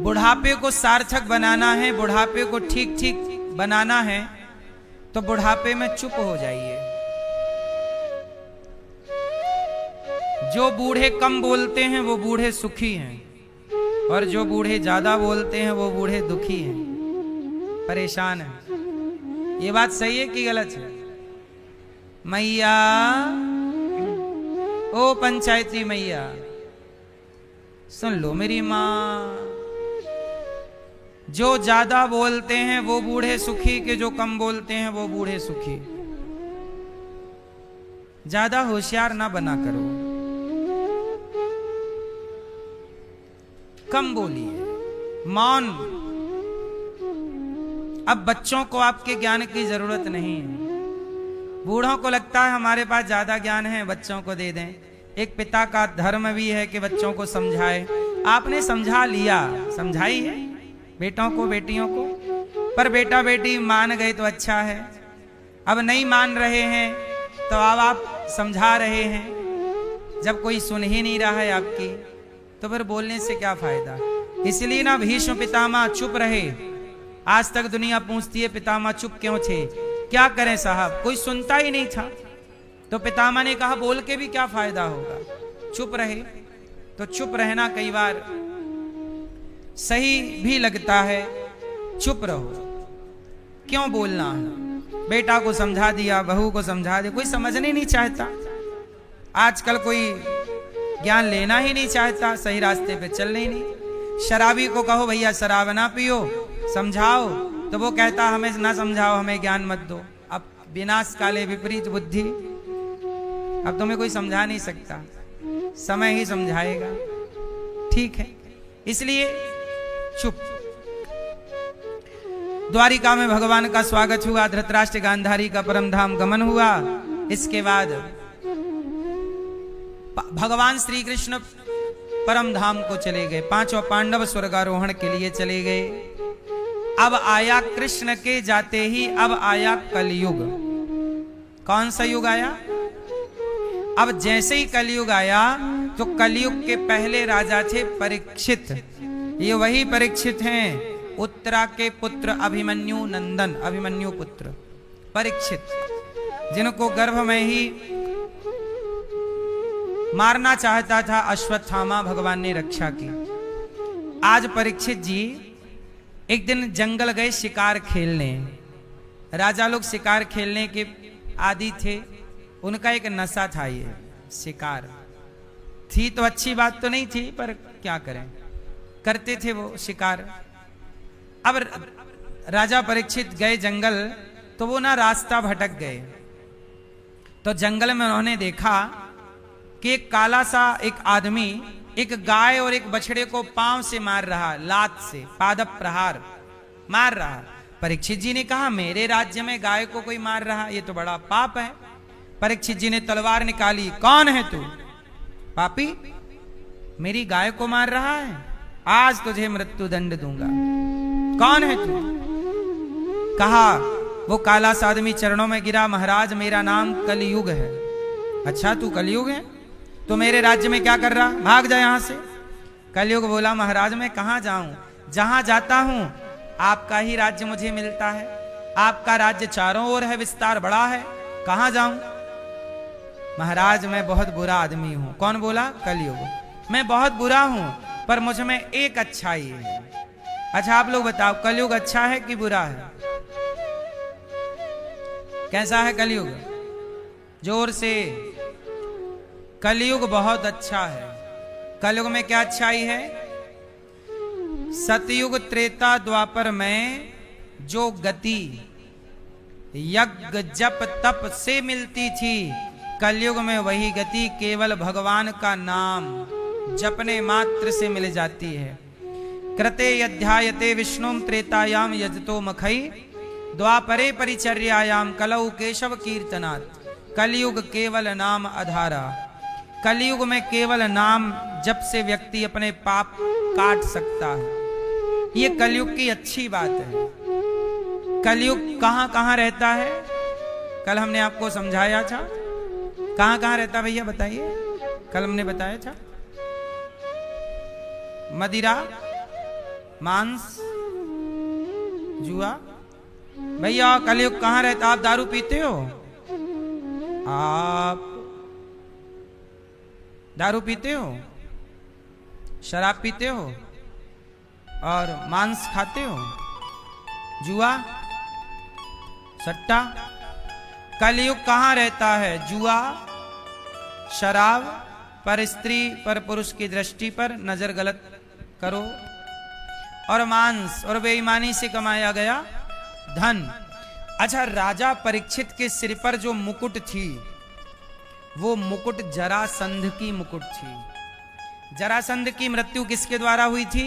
बुढ़ापे को सार्थक बनाना है, बुढ़ापे को ठीक ठीक बनाना है, तो बुढ़ापे में चुप हो जाइए। जो बूढ़े कम बोलते हैं वो बूढ़े सुखी हैं, और जो बूढ़े ज्यादा बोलते हैं वो बूढ़े दुखी हैं, परेशान हैं। ये बात सही है कि गलत है? मैया, ओ पंचायती मैया, सुन लो मेरी माँ। जो ज्यादा बोलते हैं वो बूढ़े सुखी, के जो कम बोलते हैं वो बूढ़े सुखी। ज्यादा होशियार ना बना करो, कम बोलिए, मौन। अब बच्चों को आपके ज्ञान की जरूरत नहीं है। बूढ़ों को लगता है हमारे पास ज्यादा ज्ञान है, बच्चों को दे दें। एक पिता का धर्म भी है कि बच्चों को समझाए। आपने समझा लिया, समझाई है बेटों को, बेटियों को, पर बेटा बेटी मान गए तो अच्छा है। अब नहीं मान रहे हैं तो अब आप समझा रहे हैं। जब कोई सुन ही नहीं रहा है आपकी, तो फिर बोलने से क्या फायदा? इसलिए ना भीष्म पितामह चुप रहे। आज तक दुनिया पूछती है पितामह चुप क्यों थे? क्या करें साहब, कोई सुनता ही नहीं था। तो पितामह ने कहा बोल के भी क्या फायदा होगा, चुप रहे। तो चुप रहना कई बार सही भी लगता है। चुप रहो, क्यों बोलना है? बेटा को समझा दिया, बहू को समझा दिया, कोई समझने नहीं चाहता। आजकल कोई ज्ञान लेना ही नहीं चाहता, सही रास्ते पे चलने ही नहीं। शराबी को कहो भैया शराब ना पियो, समझाओ, तो वो कहता हमें ना समझाओ, हमें ज्ञान मत दो। अब विनाश काले विपरीत बुद्धि, अब तुम्हें कोई समझा नहीं सकता, समय ही समझाएगा। ठीक है, इसलिए चुप। द्वारिका में भगवान का स्वागत हुआ, धृतराष्ट्र गांधारी का परम धाम गमन हुआ। इसके बाद भगवान श्री कृष्ण परम धाम को चले गए। पांचों पांडव स्वर्गारोहण के लिए चले गए। अब आया कृष्ण के जाते ही, अब आया कलयुग। कौन सा युग आया? अब जैसे ही कलयुग आया तो कलयुग के पहले राजा थे परीक्षित। ये वही परीक्षित हैं, उत्तरा के पुत्र अभिमन्यु नंदन, अभिमन्यु पुत्र परीक्षित, जिनको गर्भ में ही मारना चाहता था अश्वत्थामा, भगवान ने रक्षा की। आज परीक्षित जी एक दिन जंगल गए शिकार खेलने। राजा लोग शिकार खेलने के आदी थे, उनका एक नशा था, ये शिकार थी तो अच्छी बात तो नहीं थी, पर क्या करें, करते थे वो शिकार। अब राजा परीक्षित गए जंगल, तो वो ना रास्ता भटक गए। तो जंगल में उन्होंने देखा कि एक काला सा एक आदमी एक गाय और एक बछड़े को पांव से मार रहा, लात से, पादप प्रहार मार रहा। परीक्षित जी ने कहा मेरे राज्य में गाय को कोई मार रहा, ये तो बड़ा पाप है। परीक्षित जी ने तलवार निकाली, कौन है तू? पापी, मेरी गाय को मार रहा है, आज तुझे मृत्यु दंड दूंगा। कौन है तू? कहा वो काला सा आदमी चरणों में गिरा, महाराज मेरा नाम कलयुग है। अच्छा तू कलयुग है, तो मेरे राज्य में क्या कर रहा, भाग जा यहां से। कलयुग बोला महाराज मैं कहां जाऊं, जहां जाता हूं आपका ही राज्य मुझे मिलता है। आपका राज्य चारों ओर है, विस्तार बड़ा है, कहां जाऊं? महाराज मैं बहुत बुरा आदमी हूं। कौन बोला? कलयुग। मैं बहुत बुरा हूं, पर मुझ में एक अच्छाई है। अच्छा आप लोग बताओ कलयुग अच्छा है कि बुरा है? कैसा है कलयुग? जोर से। कलयुग बहुत अच्छा है। कलयुग में क्या अच्छाई है? सतयुग त्रेता द्वापर में जो गति यज्ञ जप तप से मिलती थी, कलयुग में वही गति केवल भगवान का नाम जपने मात्र से मिल जाती है। कृते अध्यायते विष्णुम त्रेतायाम यजतो मखई द्वापरे परिचर्यायाम कलौ केशव कीर्तनात्। कलयुग केवल नाम आधारा। कलयुग में केवल नाम जप से व्यक्ति अपने पाप काट सकता है। ये कलयुग की अच्छी बात है। कलयुग कहां कहां रहता है? कल हमने आपको समझाया था। कहां कहां रहता भैया बताइए? कल हमने बताया था मदिरा, मांस, जुआ। भैया कलयुग कहां रहता? आप दारू पीते हो? आप दारू पीते हो, शराब पीते हो और मांस खाते हो, जुआ, सट्टा। कलयुग कहां रहता है? जुआ, शराब पर, स्त्री पर, पुरुष की दृष्टि पर नजर गलत करो, और मांस और बेईमानी से कमाया गया धन। अच्छा, राजा परीक्षित के सिर पर जो मुकुट थी, वो मुकुट जरासंध की मुकुट थी। जरासंध की मृत्यु किसके द्वारा हुई थी?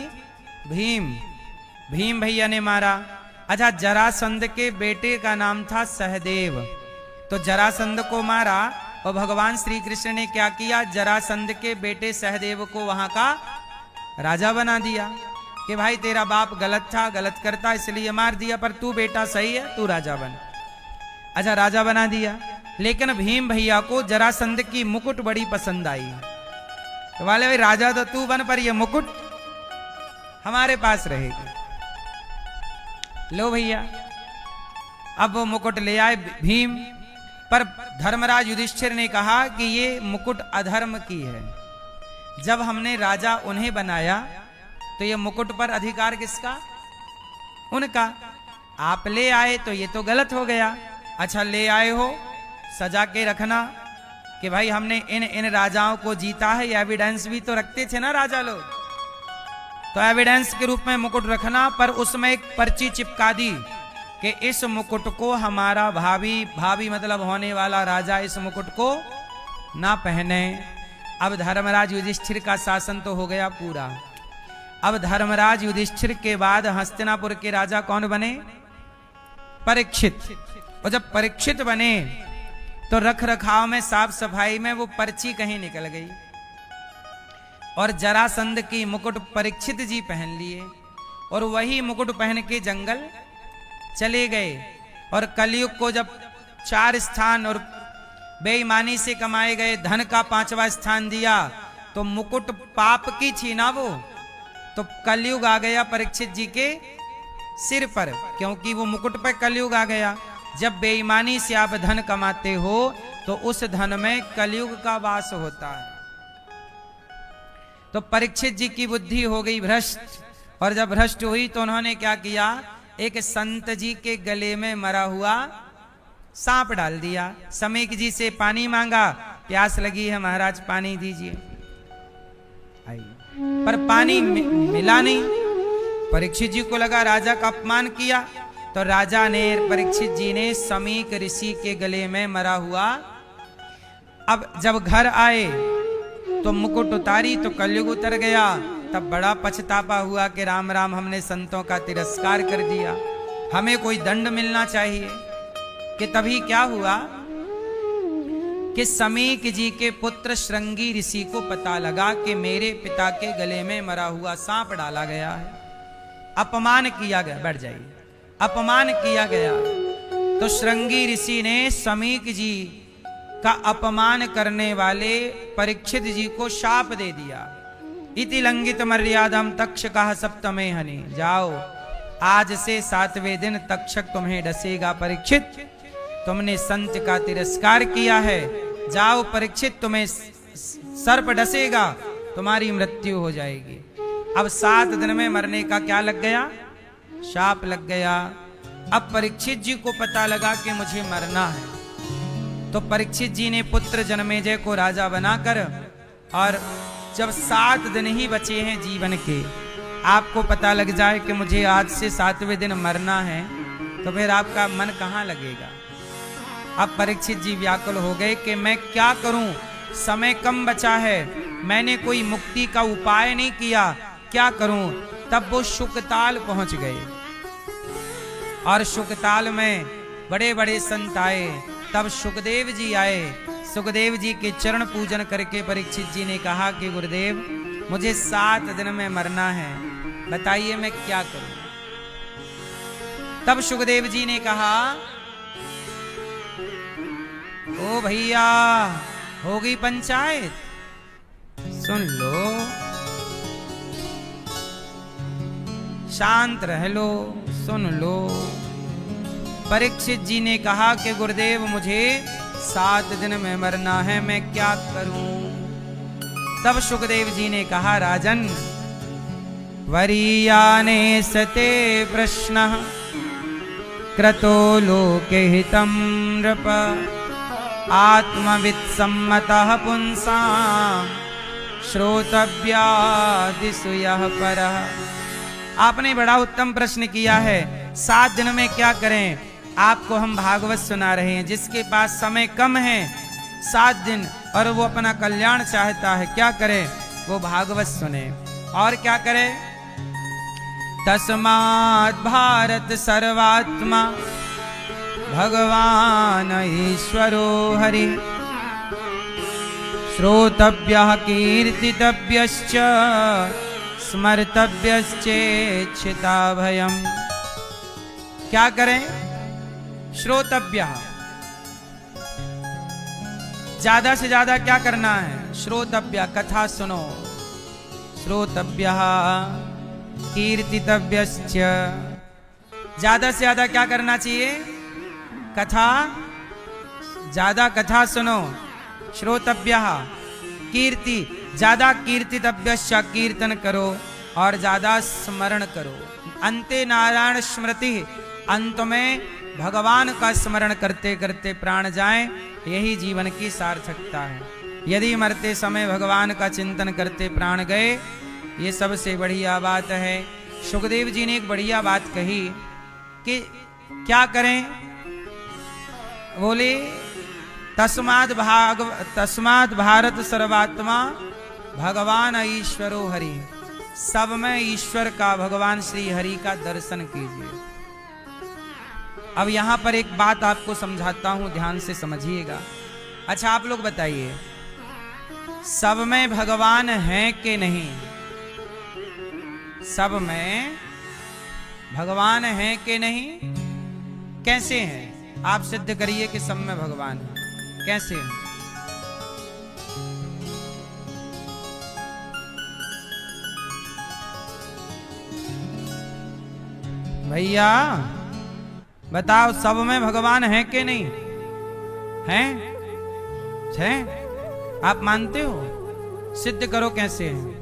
भीम भैया ने मारा। अच्छा, जरासंध के बेटे का नाम था सहदेव। तो जरासंध को मारा और भगवान श्री कृष्ण ने क्या किया? जरासंध के बेटे सहदेव को वहां का राजा बना दिया कि भाई तेरा बाप गलत था, गलत करता, इसलिए मार दिया, पर तू बेटा सही है, तू राजा बन। अच्छा, राजा बना दिया। लेकिन भीम भैया को जरासंध की मुकुट बड़ी पसंद आई। तो वाले भाई राजा तो तू बन, पर ये मुकुट हमारे पास रहेगी। लो भैया, अब वो मुकुट ले आए भीम। पर धर्मराज युधिष्ठिर ने कहा कि ये मुकुट अधर्म की है। जब हमने राजा उन्हें बनाया तो ये मुकुट पर अधिकार किसका? उनका। आप ले आए तो ये तो गलत हो गया। अच्छा, ले आए हो, सजा के रखना कि भाई हमने इन राजाओं को जीता है, ये एविडेंस भी तो रखते थे ना राजा लोग। तो एविडेंस के रूप में मुकुट रखना, पर उसमें एक पर्ची चिपका दी कि इस मुकुट को हमारा भावी मतलब होने वाला राजा इस मुकुट को ना पहने। अब धर्मराज युधिष्ठिर का शासन तो हो गया पूरा। अब धर्मराज युधिष्ठिर के बाद हस्तिनापुर के राजा कौन बने? परीक्षित। और जब परीक्षित बने तो रख रखाव में, साफ सफाई में वो पर्ची कहीं निकल गई और जरासंध की मुकुट परीक्षित जी पहन लिए और वही मुकुट पहन के जंगल चले गए। और कलयुग को जब 4 स्थान और बेईमानी से कमाए गए धन का 5वां स्थान दिया, तो मुकुट पाप की थी ना वो, तो कलयुग आ गया परीक्षित जी के सिर पर, क्योंकि वो मुकुट पर कलयुग आ गया। जब बेईमानी से आप धन कमाते हो तो उस धन में कलयुग का वास होता है। तो परीक्षित जी की बुद्धि हो गई भ्रष्ट, और जब भ्रष्ट हुई तो उन्होंने क्या किया? एक संत जी के गले में मरा हुआ सांप डाल दिया। समीक जी से पानी मांगा, प्यास लगी है महाराज पानी दीजिए, पर पानी मिला नहीं। परीक्षित जी को लगा राजा का अपमान किया, तो राजा ने, परीक्षित जी ने समीक ऋषि के गले में मरा हुआ। अब जब घर आए तो मुकुट उतारी तो कलयुग उतर गया। तब बड़ा पछतावा हुआ कि राम राम, हमने संतों का तिरस्कार कर दिया, हमें कोई दंड मिलना चाहिए। कि तभी क्या हुआ कि समीक जी के पुत्र श्रृंगी ऋषि को पता लगा कि मेरे पिता के गले में मरा हुआ सांप डाला गया है, अपमान किया गया। बैठ जाइए। अपमान किया गया। तो श्रृंगी ऋषि ने समीक जी का अपमान करने वाले परीक्षित जी को शाप दे दिया। इति लंघित मर्यादम तक्षकः सप्तमे हनि। जाओ, आज से 7वें दिन तक्षक तुम्हें डसेगा। परीक्षित, तुमने संत का तिरस्कार किया है, जाओ परीक्षित, तुम्हें सर्प डसेगा, तुम्हारी मृत्यु हो जाएगी। अब 7 दिन में मरने का क्या लग गया? शाप लग गया। अब परीक्षित जी को पता लगा कि मुझे मरना है, तो परीक्षित जी ने पुत्र जनमेजय को राजा बनाकर, और जब 7 दिन ही बचे हैं जीवन के, आपको पता लग जाए कि मुझे आज से 7वें दिन मरना है, तो फिर आपका मन कहाँ लगेगा? अब परीक्षित जी व्याकुल हो गए कि मैं क्या करूं, समय कम बचा है, मैंने कोई मुक्ति का उपाय नहीं किया, क्या करूं। तब वो शुकताल पहुंच गए और शुकताल में बड़े बड़े संत आए। तब सुखदेव जी आए। सुखदेव जी के चरण पूजन करके परीक्षित जी ने कहा कि गुरुदेव मुझे 7 दिन में मरना है, बताइए मैं क्या करूं। तब सुखदेव जी ने कहा, ओ भैया होगी पंचायत, सुन लो, शांत रह लो, सुन लो। परीक्षित जी ने कहा कि गुरुदेव मुझे 7 दिन में मरना है, मैं क्या करूं। तब सुखदेव जी ने कहा, राजन वरीयाने सते प्रश्नः क्रतो लोके हितं नृप आत्मवित्सम्मतः पुंसां श्रोतव्यादिषु यः परः। आपने बड़ा उत्तम प्रश्न किया है, 7 दिन में क्या करें। आपको हम भागवत सुना रहे हैं, जिसके पास समय कम है 7 दिन और वो अपना कल्याण चाहता है, क्या करे, वो भागवत सुने। और क्या करे, तस्मात् भारत सर्वात्मा भगवान ईश्वरो हरि श्रोतव्यः कीर्तितव्यश्च स्मर्तव्यश्चेच्छिता भयम्। क्या करें, श्रोतव्यः, ज्यादा से ज्यादा क्या करना है, श्रोतव्य, कथा सुनो, श्रोतव्यः कीर्तितव्यश्च, ज्यादा से ज्यादा क्या करना चाहिए, कथा, ज्यादा कथा सुनो, श्रोतव्यः कीर्ति, ज्यादा कीर्तितव्यश्च, कीर्तन करो और ज्यादा स्मरण करो। अंते नारायण स्मृति, अंत में भगवान का स्मरण करते करते प्राण जाएं, यही जीवन की सार्थकता है। यदि मरते समय भगवान का चिंतन करते प्राण गए, ये सबसे बढ़िया बात है। सुखदेव जी ने एक बढ़िया बात कही कि क्या करें, बोले तस्मात् भारत सर्वात्मा भगवान ईश्वरो हरि, सब में ईश्वर का, भगवान श्री हरि का दर्शन कीजिए। अब यहां पर एक बात आपको समझाता हूं, ध्यान से समझिएगा। अच्छा आप लोग बताइए, सब में भगवान है कि नहीं, सब में भगवान है कि नहीं, कैसे हैं, आप सिद्ध करिए कि सब में भगवान है, कैसे हैं। भैया बताओ, सब में भगवान है कि नहीं है, आप मानते हो, सिद्ध करो कैसे है।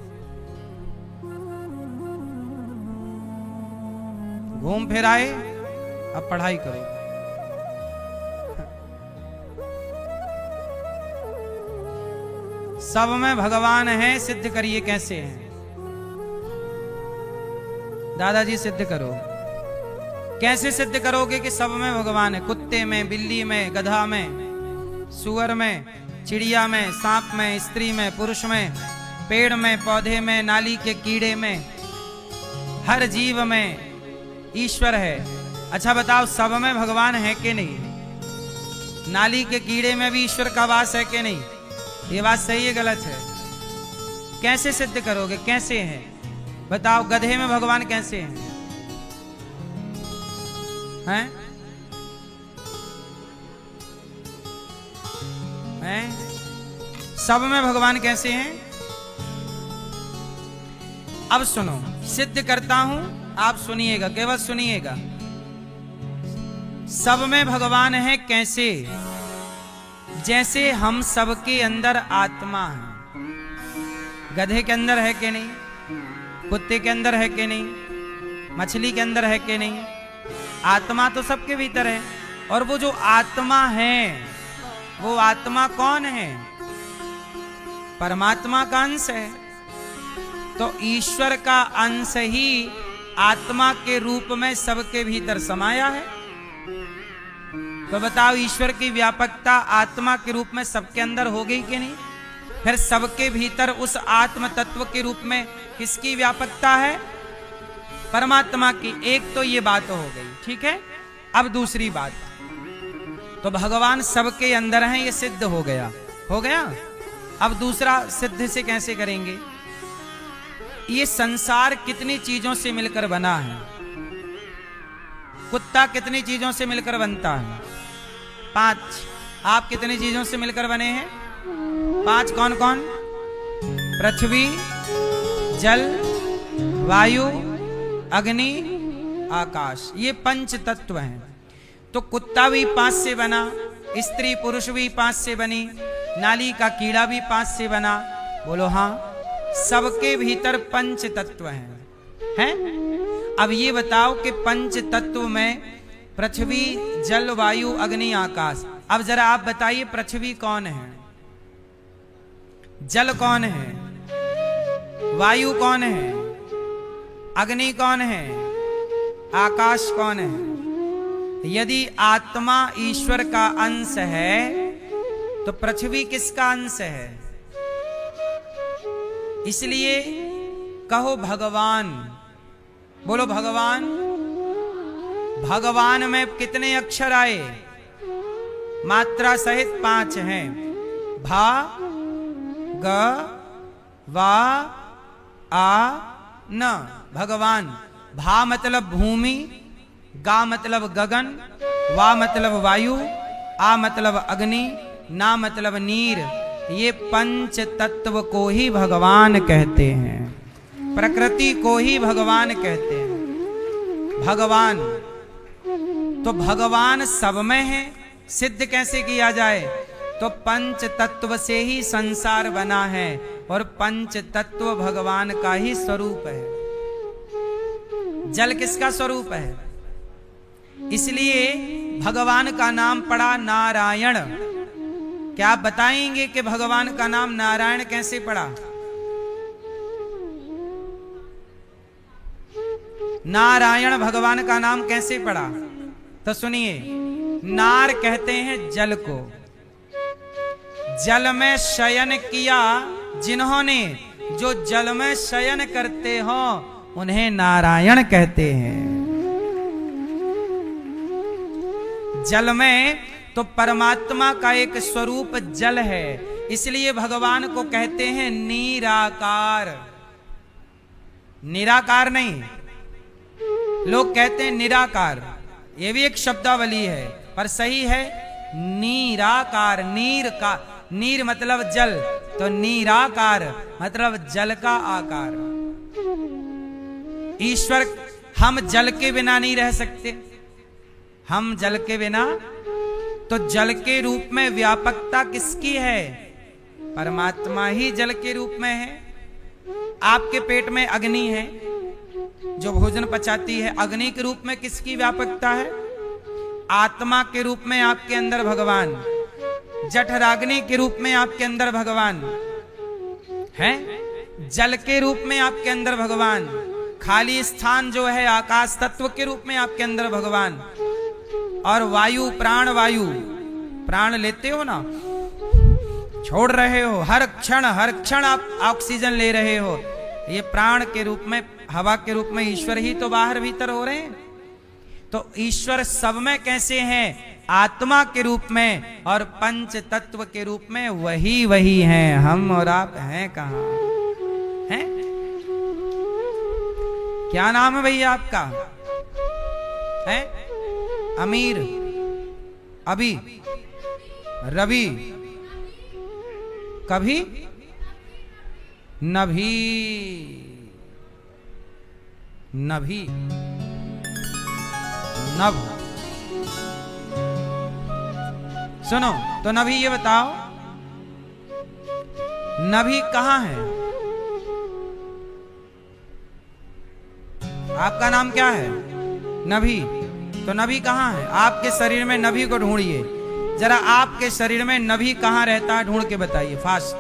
घूम फिर आए, अब पढ़ाई करो। सब में भगवान है, सिद्ध करिए कैसे है। दादाजी सिद्ध करो। कैसे सिद्ध करोगे कि सब में भगवान है? कुत्ते में, बिल्ली में, गधा में, सुअर में, चिड़िया में, सांप में, स्त्री में, पुरुष में, पेड़ में, पौधे में, नाली के कीड़े में, हर जीव में ईश्वर है। अच्छा बताओ, सब में भगवान है कि नहीं? नाली के कीड़े में भी ईश्वर का वास है कि नहीं? ये बात सही है गलत है? कैसे सिद्ध करोगे? कैसे है बताओ? गधे में भगवान कैसे हैं? हैं? सब में भगवान कैसे हैं? अब सुनो, सिद्ध करता हूं, आप सुनिएगा, केवल सुनिएगा। सब में भगवान है कैसे? जैसे हम सबके अंदर आत्मा है। गधे के अंदर है कि नहीं? कुत्ते के अंदर है कि नहीं? मछली के अंदर है कि नहीं? आत्मा तो सबके भीतर है। और वो जो आत्मा है, वो आत्मा कौन है? परमात्मा का अंश है। तो ईश्वर का अंश ही आत्मा के रूप में सबके भीतर समाया है। तो बताओ ईश्वर की व्यापकता आत्मा के रूप में सबके अंदर हो गई कि नहीं? फिर सबके भीतर उस आत्म तत्व के रूप में किसकी व्यापकता है? परमात्मा की। एक तो ये बात हो गई, ठीक है। अब दूसरी बात, तो भगवान सबके अंदर हैं, ये सिद्ध हो गया, हो गया। अब दूसरा सिद्ध से कैसे करेंगे? ये संसार कितनी चीजों से मिलकर बना है? कुत्ता कितनी चीजों से मिलकर बनता है? 5। आप कितनी चीजों से मिलकर बने हैं? 5। कौन कौन? पृथ्वी, जल, वायु, अग्नि, आकाश, ये पंच तत्व हैं। तो कुत्ता भी 5 से बना, स्त्री पुरुष भी 5 से बनी, नाली का कीड़ा भी 5 से बना। बोलो हाँ, सबके भीतर पंच तत्व हैं। अब ये बताओ कि पंच तत्व में पृथ्वी, जल, वायु, अग्नि, आकाश। अब जरा आप बताइए, पृथ्वी कौन है? जल कौन है? वायु कौन है? अग्नि कौन है? आकाश कौन है? यदि आत्मा ईश्वर का अंश है तो पृथ्वी किसका अंश है? इसलिए कहो भगवान। बोलो भगवान। भगवान में कितने अक्षर आए? मात्रा सहित 5 हैं। भा, ग, वा, आ, न। भगवान। भा मतलब भूमि, गा मतलब गगन, वा मतलब वायु, आ मतलब अग्नि, ना मतलब नीर। ये पंच तत्व को ही भगवान कहते हैं, प्रकृति को ही भगवान कहते हैं। भगवान। तो भगवान सब में है, सिद्ध कैसे किया जाए? तो पंच तत्व से ही संसार बना है और पंच तत्व भगवान का ही स्वरूप है। जल किसका स्वरूप है? इसलिए भगवान का नाम पड़ा नारायण। क्या आप बताएंगे कि भगवान का नाम नारायण कैसे पड़ा? नारायण भगवान का नाम कैसे पड़ा? तो सुनिए, नार कहते हैं जल को। जल में शयन किया जिन्होंने, जो जल में शयन करते हो उन्हें नारायण कहते हैं। जल में तो परमात्मा का एक स्वरूप जल है, इसलिए भगवान को कहते हैं निराकार। निराकार नहीं, लोग कहते हैं निराकार, ये भी एक शब्दावली है, पर सही है निराकार। नीर का, नीर मतलब जल, तो निराकार मतलब जल का आकार। ईश्वर, हम जल के बिना नहीं रह सकते, हम जल के बिना। तो जल के रूप में व्यापकता किसकी है? परमात्मा ही जल के रूप में है। आपके पेट में अग्नि है जो भोजन पचाती है, अग्नि के रूप में किसकी व्यापकता है? आत्मा के रूप में आपके अंदर भगवान, जठराग्नि के रूप में आपके अंदर भगवान है, जल के रूप में आपके अंदर भगवान, खाली स्थान जो है आकाश तत्व के रूप में आपके अंदर भगवान, और वायु, प्राण वायु, प्राण लेते हो ना, छोड़ रहे हो, हर क्षण आप ऑक्सीजन ले रहे हो, ये प्राण के रूप में, हवा के रूप में ईश्वर ही तो बाहर भीतर हो रहे हैं। तो ईश्वर सब में कैसे हैं? आत्मा के रूप में और पंच तत्व के रूप में वही हैं। हम और आप हैं कहां? हैं? क्या नाम है भैया आपका? हैं? अमीर, अभी, रवि, कभी, नभी, नभी, नभ। सुनो तो नभी, ये बताओ नभी कहां है? आपका नाम क्या है? नभी। तो नभी कहां है? आपके शरीर में नभी को ढूंढिए जरा, आपके शरीर में नभी कहां रहता है? ढूंढ के बताइए फास्ट।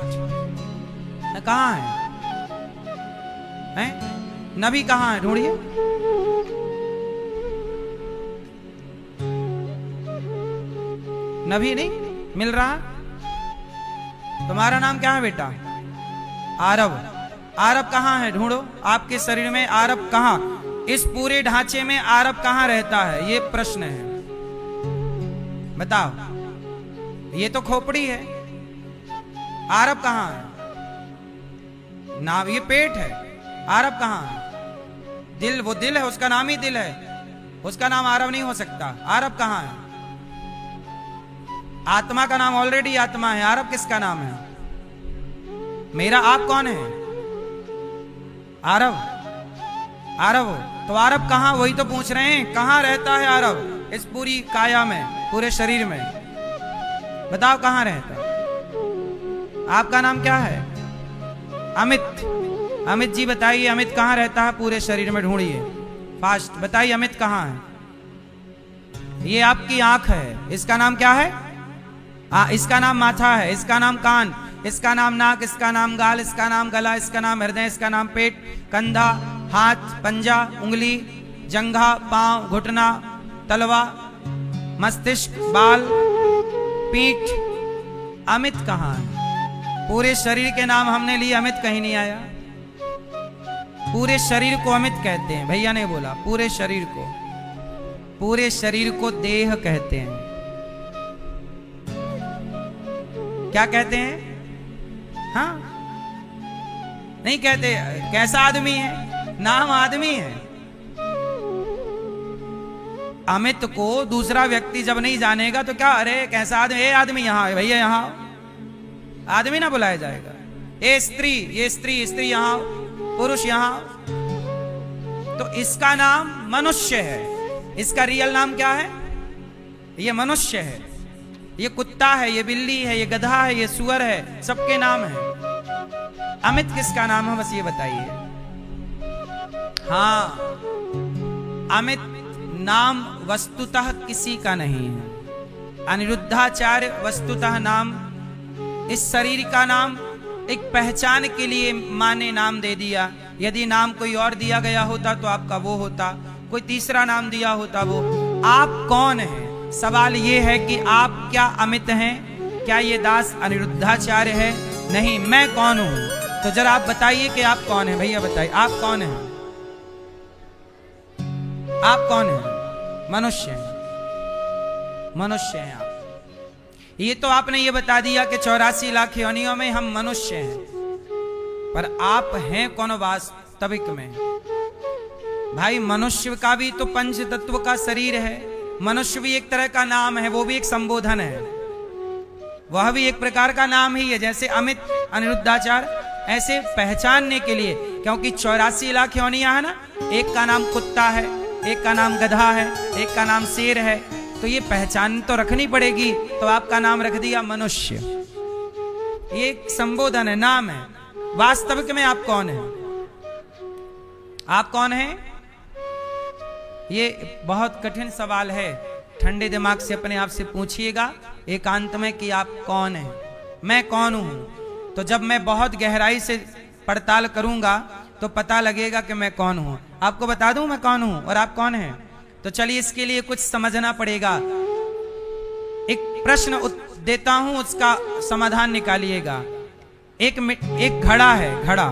कहां है? हैं? नभी कहां है? ढूंढिए। नभी नहीं मिल रहा। तुम्हारा नाम क्या है बेटा? आरव। आरव कहाँ है? ढूंढो आपके शरीर में आरव कहाँ, इस पूरे ढांचे में आरव कहाँ रहता है, ये प्रश्न है। बताओ, ये तो खोपड़ी है, आरव कहाँ है? नाम, ये पेट है, आरव कहाँ है? दिल, वो दिल है, उसका नाम ही दिल है, उसका नाम आरव नहीं हो सकता। आरव कहाँ है? आत्मा का नाम ऑलरेडी आत्मा है, आरव किसका नाम है? मेरा आप कौन है? आरव। आरव, तो आरव कहाँ, वही तो पूछ रहे हैं, कहाँ रहता है आरव इस पूरी काया में, पूरे शरीर में? बताओ कहाँ रहता है? आपका नाम क्या है? अमित। अमित जी बताइए, अमित कहाँ रहता है पूरे शरीर में? ढूंढिए फास्ट, बताइए अमित कहाँ है? ये आपकी आंख है, इसका नाम क्या है? इसका नाम माथा है, इसका नाम कान, इसका नाम नाक, इसका नाम गाल, इसका नाम गला, इसका नाम हृदय, इसका नाम पेट, कंधा, हाथ, पंजा, उंगली, जंघा, पांव, घुटना, तलवा, मस्तिष्क, बाल, पीठ। अमित कहाँ है? पूरे शरीर के नाम हमने लिए, अमित कहीं नहीं आया। पूरे शरीर को अमित कहते हैं, भैया ने बोला पूरे शरीर को, पूरे शरीर को देह कहते हैं। क्या कहते हैं? हाँ, नहीं कहते। कैसा आदमी है? नाम आदमी है। अमित को दूसरा व्यक्ति जब नहीं जानेगा तो क्या, अरे कैसा आदमी, ये आदमी यहाँ है भैया, यहाँ आदमी ना बुलाया जाएगा। ये स्त्री, ये स्त्री, स्त्री यहाँ, पुरुष यहाँ। तो इसका नाम मनुष्य है, इसका रियल नाम क्या है? ये मनुष्य है, ये कुत्ता है, ये बिल्ली है, ये गधा है, ये सुअर है, सबके नाम है। अमित किसका नाम है, बस ये बताइए। हाँ, अमित नाम वस्तुतः किसी का नहीं है। अनिरुद्धाचार्य वस्तुतः नाम, इस शरीर का नाम एक पहचान के लिए माँ ने नाम दे दिया। यदि नाम कोई और दिया गया होता तो आपका वो होता, कोई तीसरा नाम दिया होता वो। आप कौन हैं? सवाल ये है कि आप क्या अमित हैं? क्या ये दास अनिरुद्धाचार्य है? नहीं। मैं कौन हूं? तो जरा आप बताइए कि आप कौन हैं। भैया बताइए, आप कौन हैं? आप कौन हैं? मनुष्य हैं, मनुष्य हैं आप। ये तो आपने ये बता दिया कि 84 लाख योनियों में हम मनुष्य हैं, पर आप हैं कौन वास्तविक में? भाई, मनुष्य का भी तो पंच तत्व का शरीर है, मनुष्य भी एक तरह का नाम है, वो भी एक संबोधन है, वह भी एक प्रकार का नाम ही है। जैसे अमित, अनिरुद्धाचार्य, ऐसे पहचानने के लिए, क्योंकि 84 लाख योनियां है ना, एक का नाम कुत्ता है, एक का नाम गधा है, एक का नाम शेर है, तो ये पहचान तो रखनी पड़ेगी। तो आपका नाम रख दिया मनुष्य। ये एक संबोधन है, नाम है। वास्तविक में आप कौन हैं? आप कौन हैं? ये बहुत कठिन सवाल है, ठंडे दिमाग से अपने आप से पूछिएगा एकांत में कि आप कौन हैं। मैं कौन हूं? तो जब मैं बहुत गहराई से पड़ताल करूंगा तो पता लगेगा कि मैं कौन हूं। आपको बता दूं मैं कौन हूं और आप कौन हैं? तो चलिए, इसके लिए कुछ समझना पड़ेगा। एक प्रश्न देता हूं, उसका समाधान निकालिएगा। एक घड़ा है, घड़ा।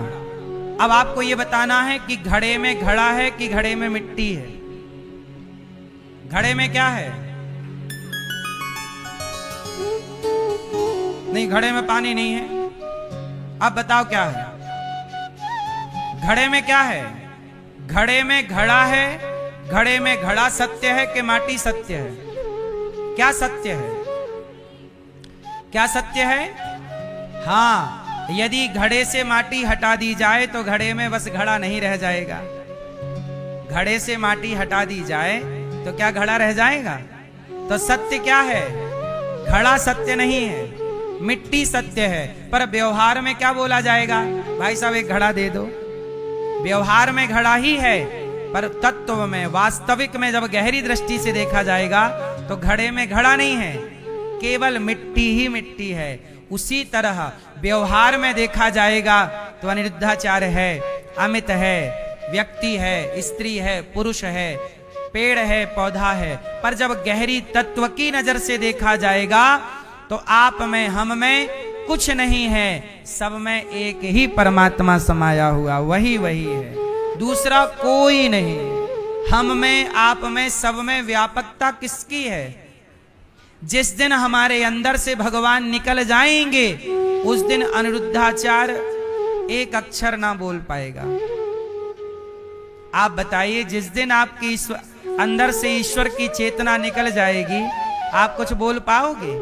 अब आपको यह बताना है कि घड़े में घड़ा है कि घड़े में मिट्टी है। घड़े में क्या है? नहीं, घड़े में पानी नहीं है। अब बताओ क्या है? घड़े में क्या है? घड़े में घड़ा है। घड़े में घड़ा सत्य है कि माटी सत्य है? क्या सत्य है? क्या सत्य है? हाँ, यदि घड़े से माटी हटा दी जाए तो घड़े में बस घड़ा नहीं रह जाएगा। घड़े से माटी हटा दी जाए तो क्या घड़ा रह जाएगा? तो सत्य क्या है? घड़ा सत्य नहीं है, मिट्टी सत्य है। पर व्यवहार में क्या बोला जाएगा? भाई साहब एक घड़ा दे दो। व्यवहार में घड़ा ही है, पर तत्व में, वास्तविक में जब गहरी दृष्टि से देखा जाएगा तो घड़े में घड़ा नहीं है, केवल मिट्टी ही मिट्टी है। उसी तरह व्यवहार में देखा जाएगा तो अनिरुद्धाचार्य है, अमित है, व्यक्ति है, स्त्री है, पुरुष है, पेड़ है, पौधा है, पर जब गहरी तत्व की नजर से देखा जाएगा तो आप में, हम में कुछ नहीं है, सब में एक ही परमात्मा समाया हुआ, वही है, दूसरा कोई नहीं। हम में, आप में, सब में व्यापकता किसकी है? जिस दिन हमारे अंदर से भगवान निकल जाएंगे उस दिन अनिरुद्धाचार्य एक अक्षर ना बोल पाएगा। आप बताइए, जिस दिन आपकी अंदर से ईश्वर की चेतना निकल जाएगी, आप कुछ बोल पाओगे,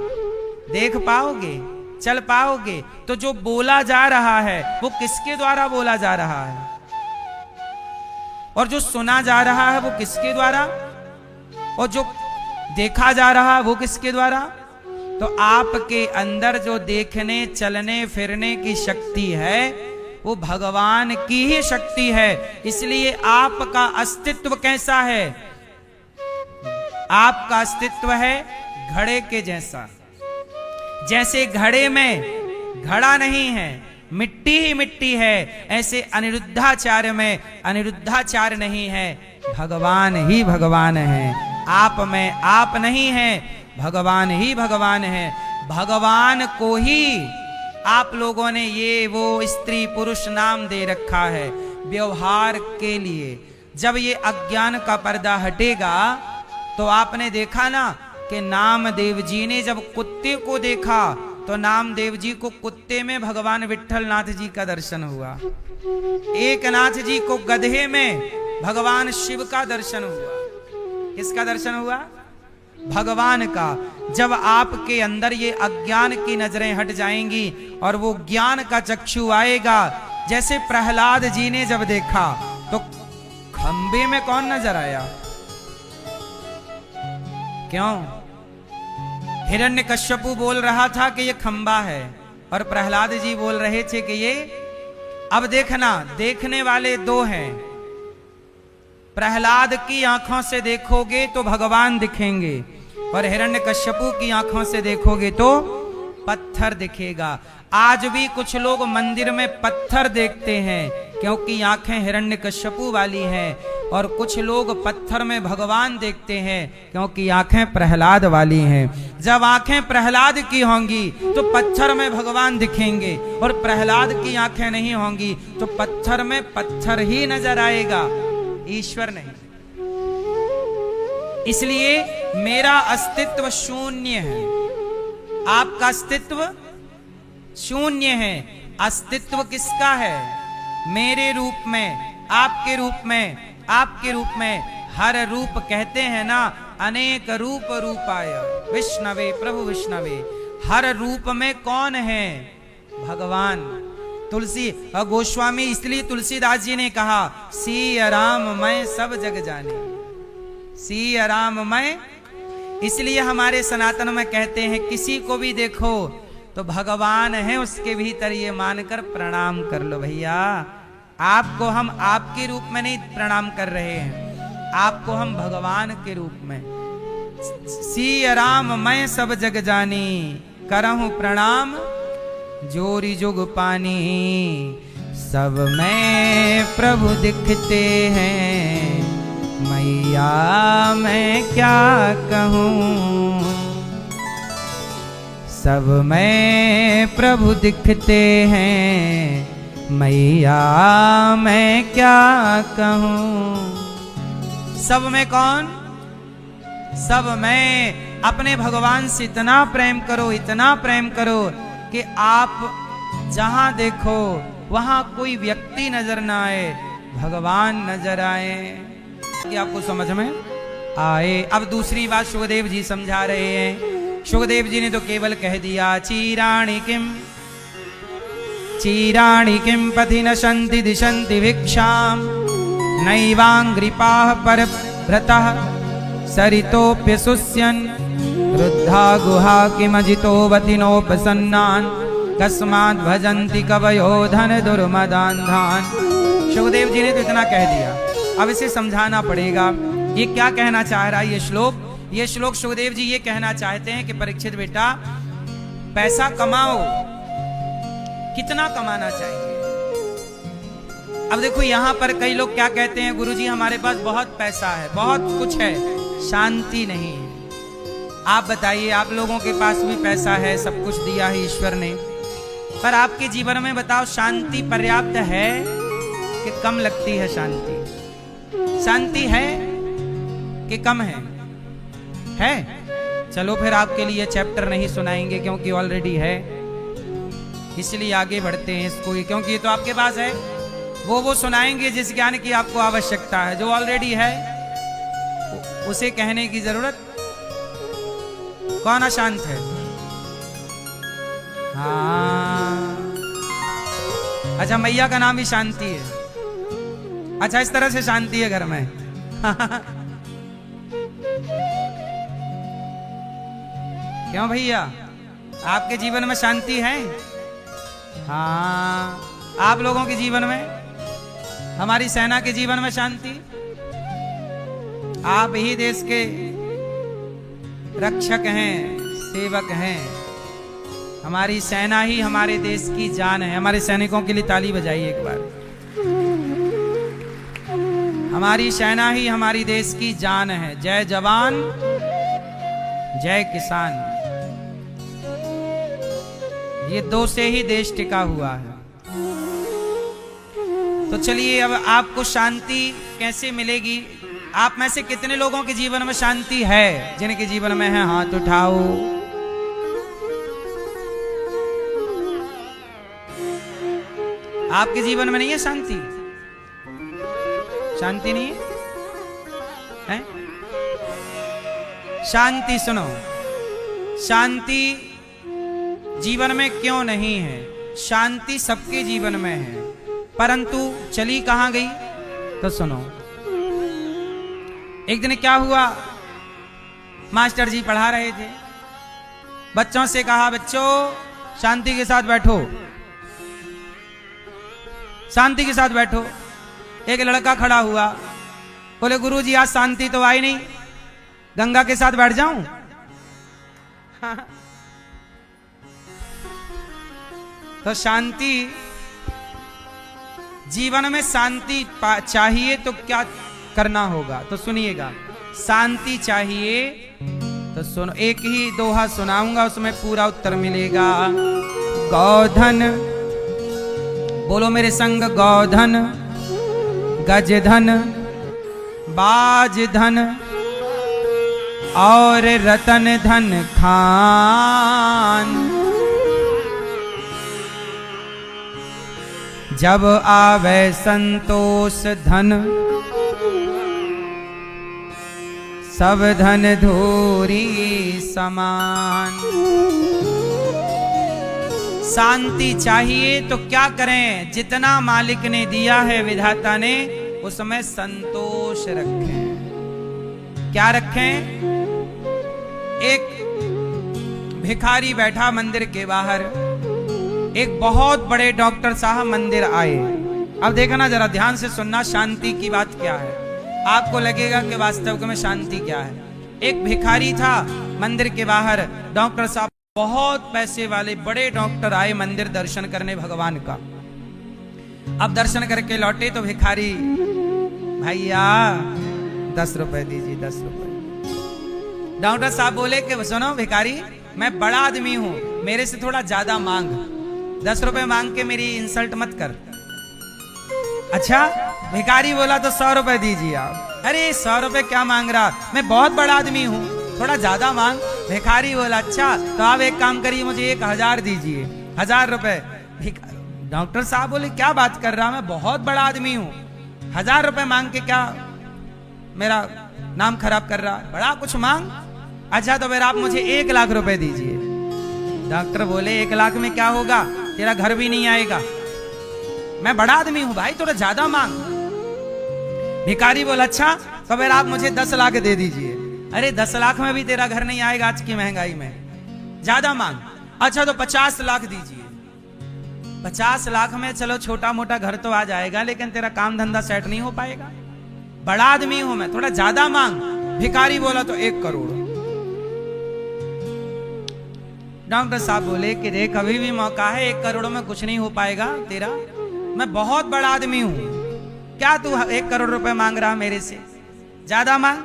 देख पाओगे, चल पाओगे? तो जो बोला जा रहा है वो किसके द्वारा बोला जा रहा है, और जो सुना जा रहा है वो किसके द्वारा, और जो देखा जा रहा है वो किसके द्वारा? तो आपके अंदर जो देखने, चलने, फिरने की शक्ति है वो भगवान की ही शक्ति है। इसलिए आपका अस्तित्व कैसा है? आपका अस्तित्व है घड़े के जैसा। जैसे घड़े में घड़ा नहीं है, मिट्टी ही मिट्टी है, ऐसे अनिरुद्धाचार्य में अनिरुद्धाचार्य नहीं है, भगवान ही भगवान है। आप में आप नहीं है, भगवान ही भगवान है। भगवान को ही आप लोगों ने ये वो स्त्री पुरुष नाम दे रखा है व्यवहार के लिए। जब ये अज्ञान का पर्दा हटेगा तो आपने देखा ना कि नामदेव जी ने जब कुत्ते को देखा तो नामदेव जी को कुत्ते में भगवान विट्ठल नाथ जी का दर्शन हुआ, एक नाथ जी को गधे में भगवान शिव का दर्शन हुआ। किसका दर्शन हुआ? भगवान का। जब आपके अंदर ये अज्ञान की नजरें हट जाएंगी और वो ज्ञान का चक्षु आएगा, जैसे प्रहलाद जी ने जब देखा तो खंबे में कौन नजर आया? क्यों? हिरण्यकश्यपु बोल रहा था कि ये खंबा है और प्रहलाद जी बोल रहे थे कि ये, अब देखना, देखने वाले दो हैं। प्रहलाद की आंखों से देखोगे तो भगवान दिखेंगे और हिरण्यकश्यपु की आंखों से देखोगे तो पत्थर दिखेगा। आज भी कुछ लोग मंदिर में पत्थर देखते हैं क्योंकि आंखें हिरण्यकश्यपु वाली हैं, और कुछ लोग पत्थर में भगवान देखते हैं क्योंकि आंखें प्रहलाद वाली हैं। जब आंखें प्रहलाद की होंगी तो पत्थर में भगवान दिखेंगे, और प्रहलाद की आंखें नहीं होंगी तो पत्थर में पत्थर ही नजर आएगा, ईश्वर नहीं। इसलिए मेरा अस्तित्व शून्य है, आपका अस्तित्व शून्य है। अस्तित्व किसका है? मेरे रूप में, आपके रूप में, आपके रूप में। हर रूप कहते हैं ना, अनेक रूप रूपाय विष्णवे प्रभु विष्णवे। हर रूप में कौन है? भगवान। तुलसी गोस्वामी, इसलिए तुलसीदास जी ने कहा सिय राम मैं सब जग जाने, सिय राम मैं। इसलिए हमारे सनातन में कहते हैं किसी को भी देखो तो भगवान है उसके भीतर, ये मानकर प्रणाम कर लो। भैया आपको हम आपके रूप में नहीं प्रणाम कर रहे हैं, आपको हम भगवान के रूप में। सिय राम मैं सब जग जानी, करहूं प्रणाम जोरी जुग पानी। सब में प्रभु दिखते हैं, मैया मैं क्या कहूँ। सब में प्रभु दिखते हैं, मैया मैं क्या कहूँ। सब में कौन? सब में अपने भगवान से इतना प्रेम करो, इतना प्रेम करो कि आप जहां देखो वहां कोई व्यक्ति नजर ना आए, भगवान नजर आए। कि आपको समझ में आए। अब दूसरी बात सुखदेव जी समझा रहे हैं। सुखदेव जी ने तो केवल कह दिया चीराणि किम पथि नशन्ति दिशन्ति भिक्षाम, नैवांग्रिपाः परव्रतः सरितोऽप्यसुष्यन्, रुद्धा गुहा किमजितोऽवति नोपसन्नान्, कस्माद् भजन्ति कवयो धन दुर्मदान्धान्। सुखदेव जी ने तो इतना कह दिया, अब इसे समझाना पड़ेगा। ये क्या कहना चाह रहा है ये श्लोक? ये श्लोक सुखदेव जी ये कहना चाहते हैं कि परीक्षित बेटा, पैसा कमाओ। कितना कमाना चाहिए? अब देखो यहाँ पर कई लोग क्या कहते हैं, गुरुजी हमारे पास बहुत पैसा है, बहुत कुछ है, शांति नहीं है। आप बताइए, आप लोगों के पास भी पैसा है, सब कुछ दिया है ईश्वर ने, पर आपके जीवन में बताओ शांति पर्याप्त है कि कम लगती है? शांति है कि कम है? चलो फिर आपके लिए चैप्टर नहीं सुनाएंगे क्योंकि ऑलरेडी है, इसलिए आगे बढ़ते हैं इसको, क्योंकि ये तो आपके पास है। वो सुनाएंगे जिस ज्ञान की आपको आवश्यकता है, जो ऑलरेडी है उसे कहने की जरूरत। कौन अशांत है? हाँ, अच्छा, मैया का नाम भी शांति है। अच्छा, इस तरह से शांति है घर में। क्यों भैया, आपके जीवन में शांति है? हाँ, आप लोगों के जीवन में, हमारी सेना के जीवन में शांति। आप ही देश के रक्षक हैं, सेवक हैं। हमारी सेना ही हमारे देश की जान है। हमारे सैनिकों के लिए ताली बजाइए एक बार। हमारी सेना ही हमारी देश की जान है। जय जवान जय किसान, ये दो से ही देश टिका हुआ है। तो चलिए, अब आपको शांति कैसे मिलेगी? आप में से कितने लोगों के जीवन में शांति है? जिनके जीवन में है हाथ उठाओ। आपके जीवन में नहीं है शांति? शांति नहीं है? शांति सुनो, शांति जीवन में क्यों नहीं है? शांति सबके जीवन में है, परंतु चली कहां गई? तो सुनो, एक दिन क्या हुआ, मास्टर जी पढ़ा रहे थे, बच्चों से कहा, बच्चों शांति के साथ बैठो, शांति के साथ बैठो। एक लड़का खड़ा हुआ, बोले गुरुजी आज शांति तो आई नहीं, गंगा के साथ बैठ जाऊं? तो शांति, जीवन में शांति चाहिए तो क्या करना होगा? तो सुनिएगा, शांति चाहिए तो सुनो, एक ही दोहा सुनाऊंगा, उसमें पूरा उत्तर मिलेगा। गौधन, बोलो मेरे संग, गौधन, गजधन, बाजधन और रतन धन खान, जब आवे संतोष धन, सब धन धूरी समान। शांति चाहिए तो क्या करें? जितना मालिक ने दिया है, विधाता ने, उसमें संतोष रखें। क्या रखें? एक भिखारी बैठा मंदिर के बाहर, एक बहुत बड़े डॉक्टर साहब मंदिर आए। अब देखना, जरा ध्यान से सुनना, शांति की बात क्या है। आपको लगेगा कि वास्तव में शांति क्या है। एक भिखारी था मंदिर के बाहर, डॉक्टर साहब, बहुत पैसे वाले बड़े डॉक्टर आए मंदिर दर्शन करने भगवान का। अब दर्शन करके लौटे तो भिखारी, भैया 10 रुपए दीजिए, 10 रुपए। डॉक्टर साहब बोले कि सुनो भिखारी, मैं बड़ा आदमी हूं, मेरे से थोड़ा ज्यादा मांग, 10 रुपए मांग के मेरी इंसल्ट मत कर। अच्छा, भिखारी बोला तो 100 रुपए दीजिए आप। अरे 100 रुपए क्या मांग रहा, मैं बहुत बड़ा आदमी हूँ, थोड़ा ज्यादा मांग। भिखारी बोला अच्छा तो आप एक काम करिए, मुझे 1000 दीजिए, 1000 रुपए। डॉक्टर साहब बोले क्या बात कर रहा, मैं बहुत बड़ा आदमी हूँ, 1000 रुपए मांग के क्या मेरा नाम खराब कर रहा, बड़ा कुछ मांग। अच्छा तो फिर आप मुझे 1 लाख रुपए दीजिए। डॉक्टर बोले 1 लाख में क्या होगा, तेरा घर भी नहीं आएगा, मैं बड़ा आदमी हूं भाई, थोड़ा ज्यादा मांग। भिखारी बोला अच्छा तो फिर आप मुझे 10 लाख दे दीजिए। अरे 10 लाख में भी तेरा घर नहीं आएगा आज की महंगाई में, ज्यादा मांग। अच्छा तो 50 लाख दीजिए। 50 लाख में चलो छोटा मोटा घर तो आ जाएगा, लेकिन तेरा काम धंधा सेट नहीं हो पाएगा, बड़ा आदमी हूं मैं, थोड़ा ज्यादा मांग। भिखारी बोला तो 1 करोड़। डॉक्टर साहब बोले कि देख अभी भी मौका है, 1 करोड़ में कुछ नहीं हो पाएगा तेरा, मैं बहुत बड़ा आदमी हूं, क्या तू 1 करोड़ रुपए मांग रहा मेरे से, ज्यादा मांग।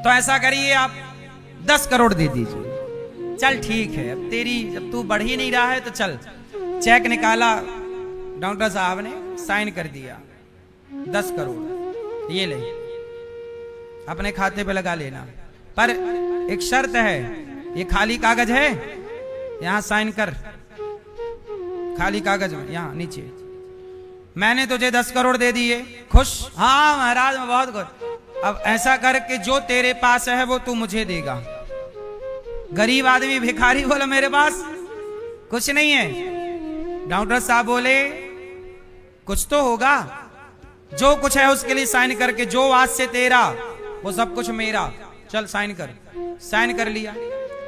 तो ऐसा करिए आप 10 करोड़ दे दीजिए। चल ठीक है, अब तेरी जब तू बढ़ ही नहीं रहा है तो चल। चेक निकाला, डॉक्टर साहब ने साइन कर दिया, 10 करोड़ ये ले, अपने खाते पे लगा लेना। पर एक शर्त है, ये खाली कागज है, यहां साइन कर, खाली कागज में यहां नीचे। मैंने तुझे 10 करोड़ दे दिए, खुश? हाँ महाराज मैं बहुत खुश। अब ऐसा कर कि जो तेरे पास है वो तू मुझे देगा। गरीब आदमी भिखारी बोला मेरे पास कुछ नहीं है। डॉक्टर साहब बोले कुछ तो होगा, जो कुछ है उसके लिए साइन करके, जो आज से तेरा वो सब कुछ मेरा, चल साइन कर। साइन कर लिया।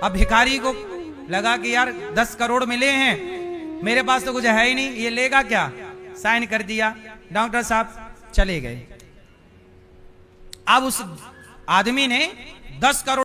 अब भिखारी को लगा कि यार 10 करोड़ मिले हैं, मेरे पास तो कुछ है ही नहीं, ये लेगा क्या। साइन कर दिया, डॉक्टर साहब चले गए। अब उस आदमी ने 10 करोड़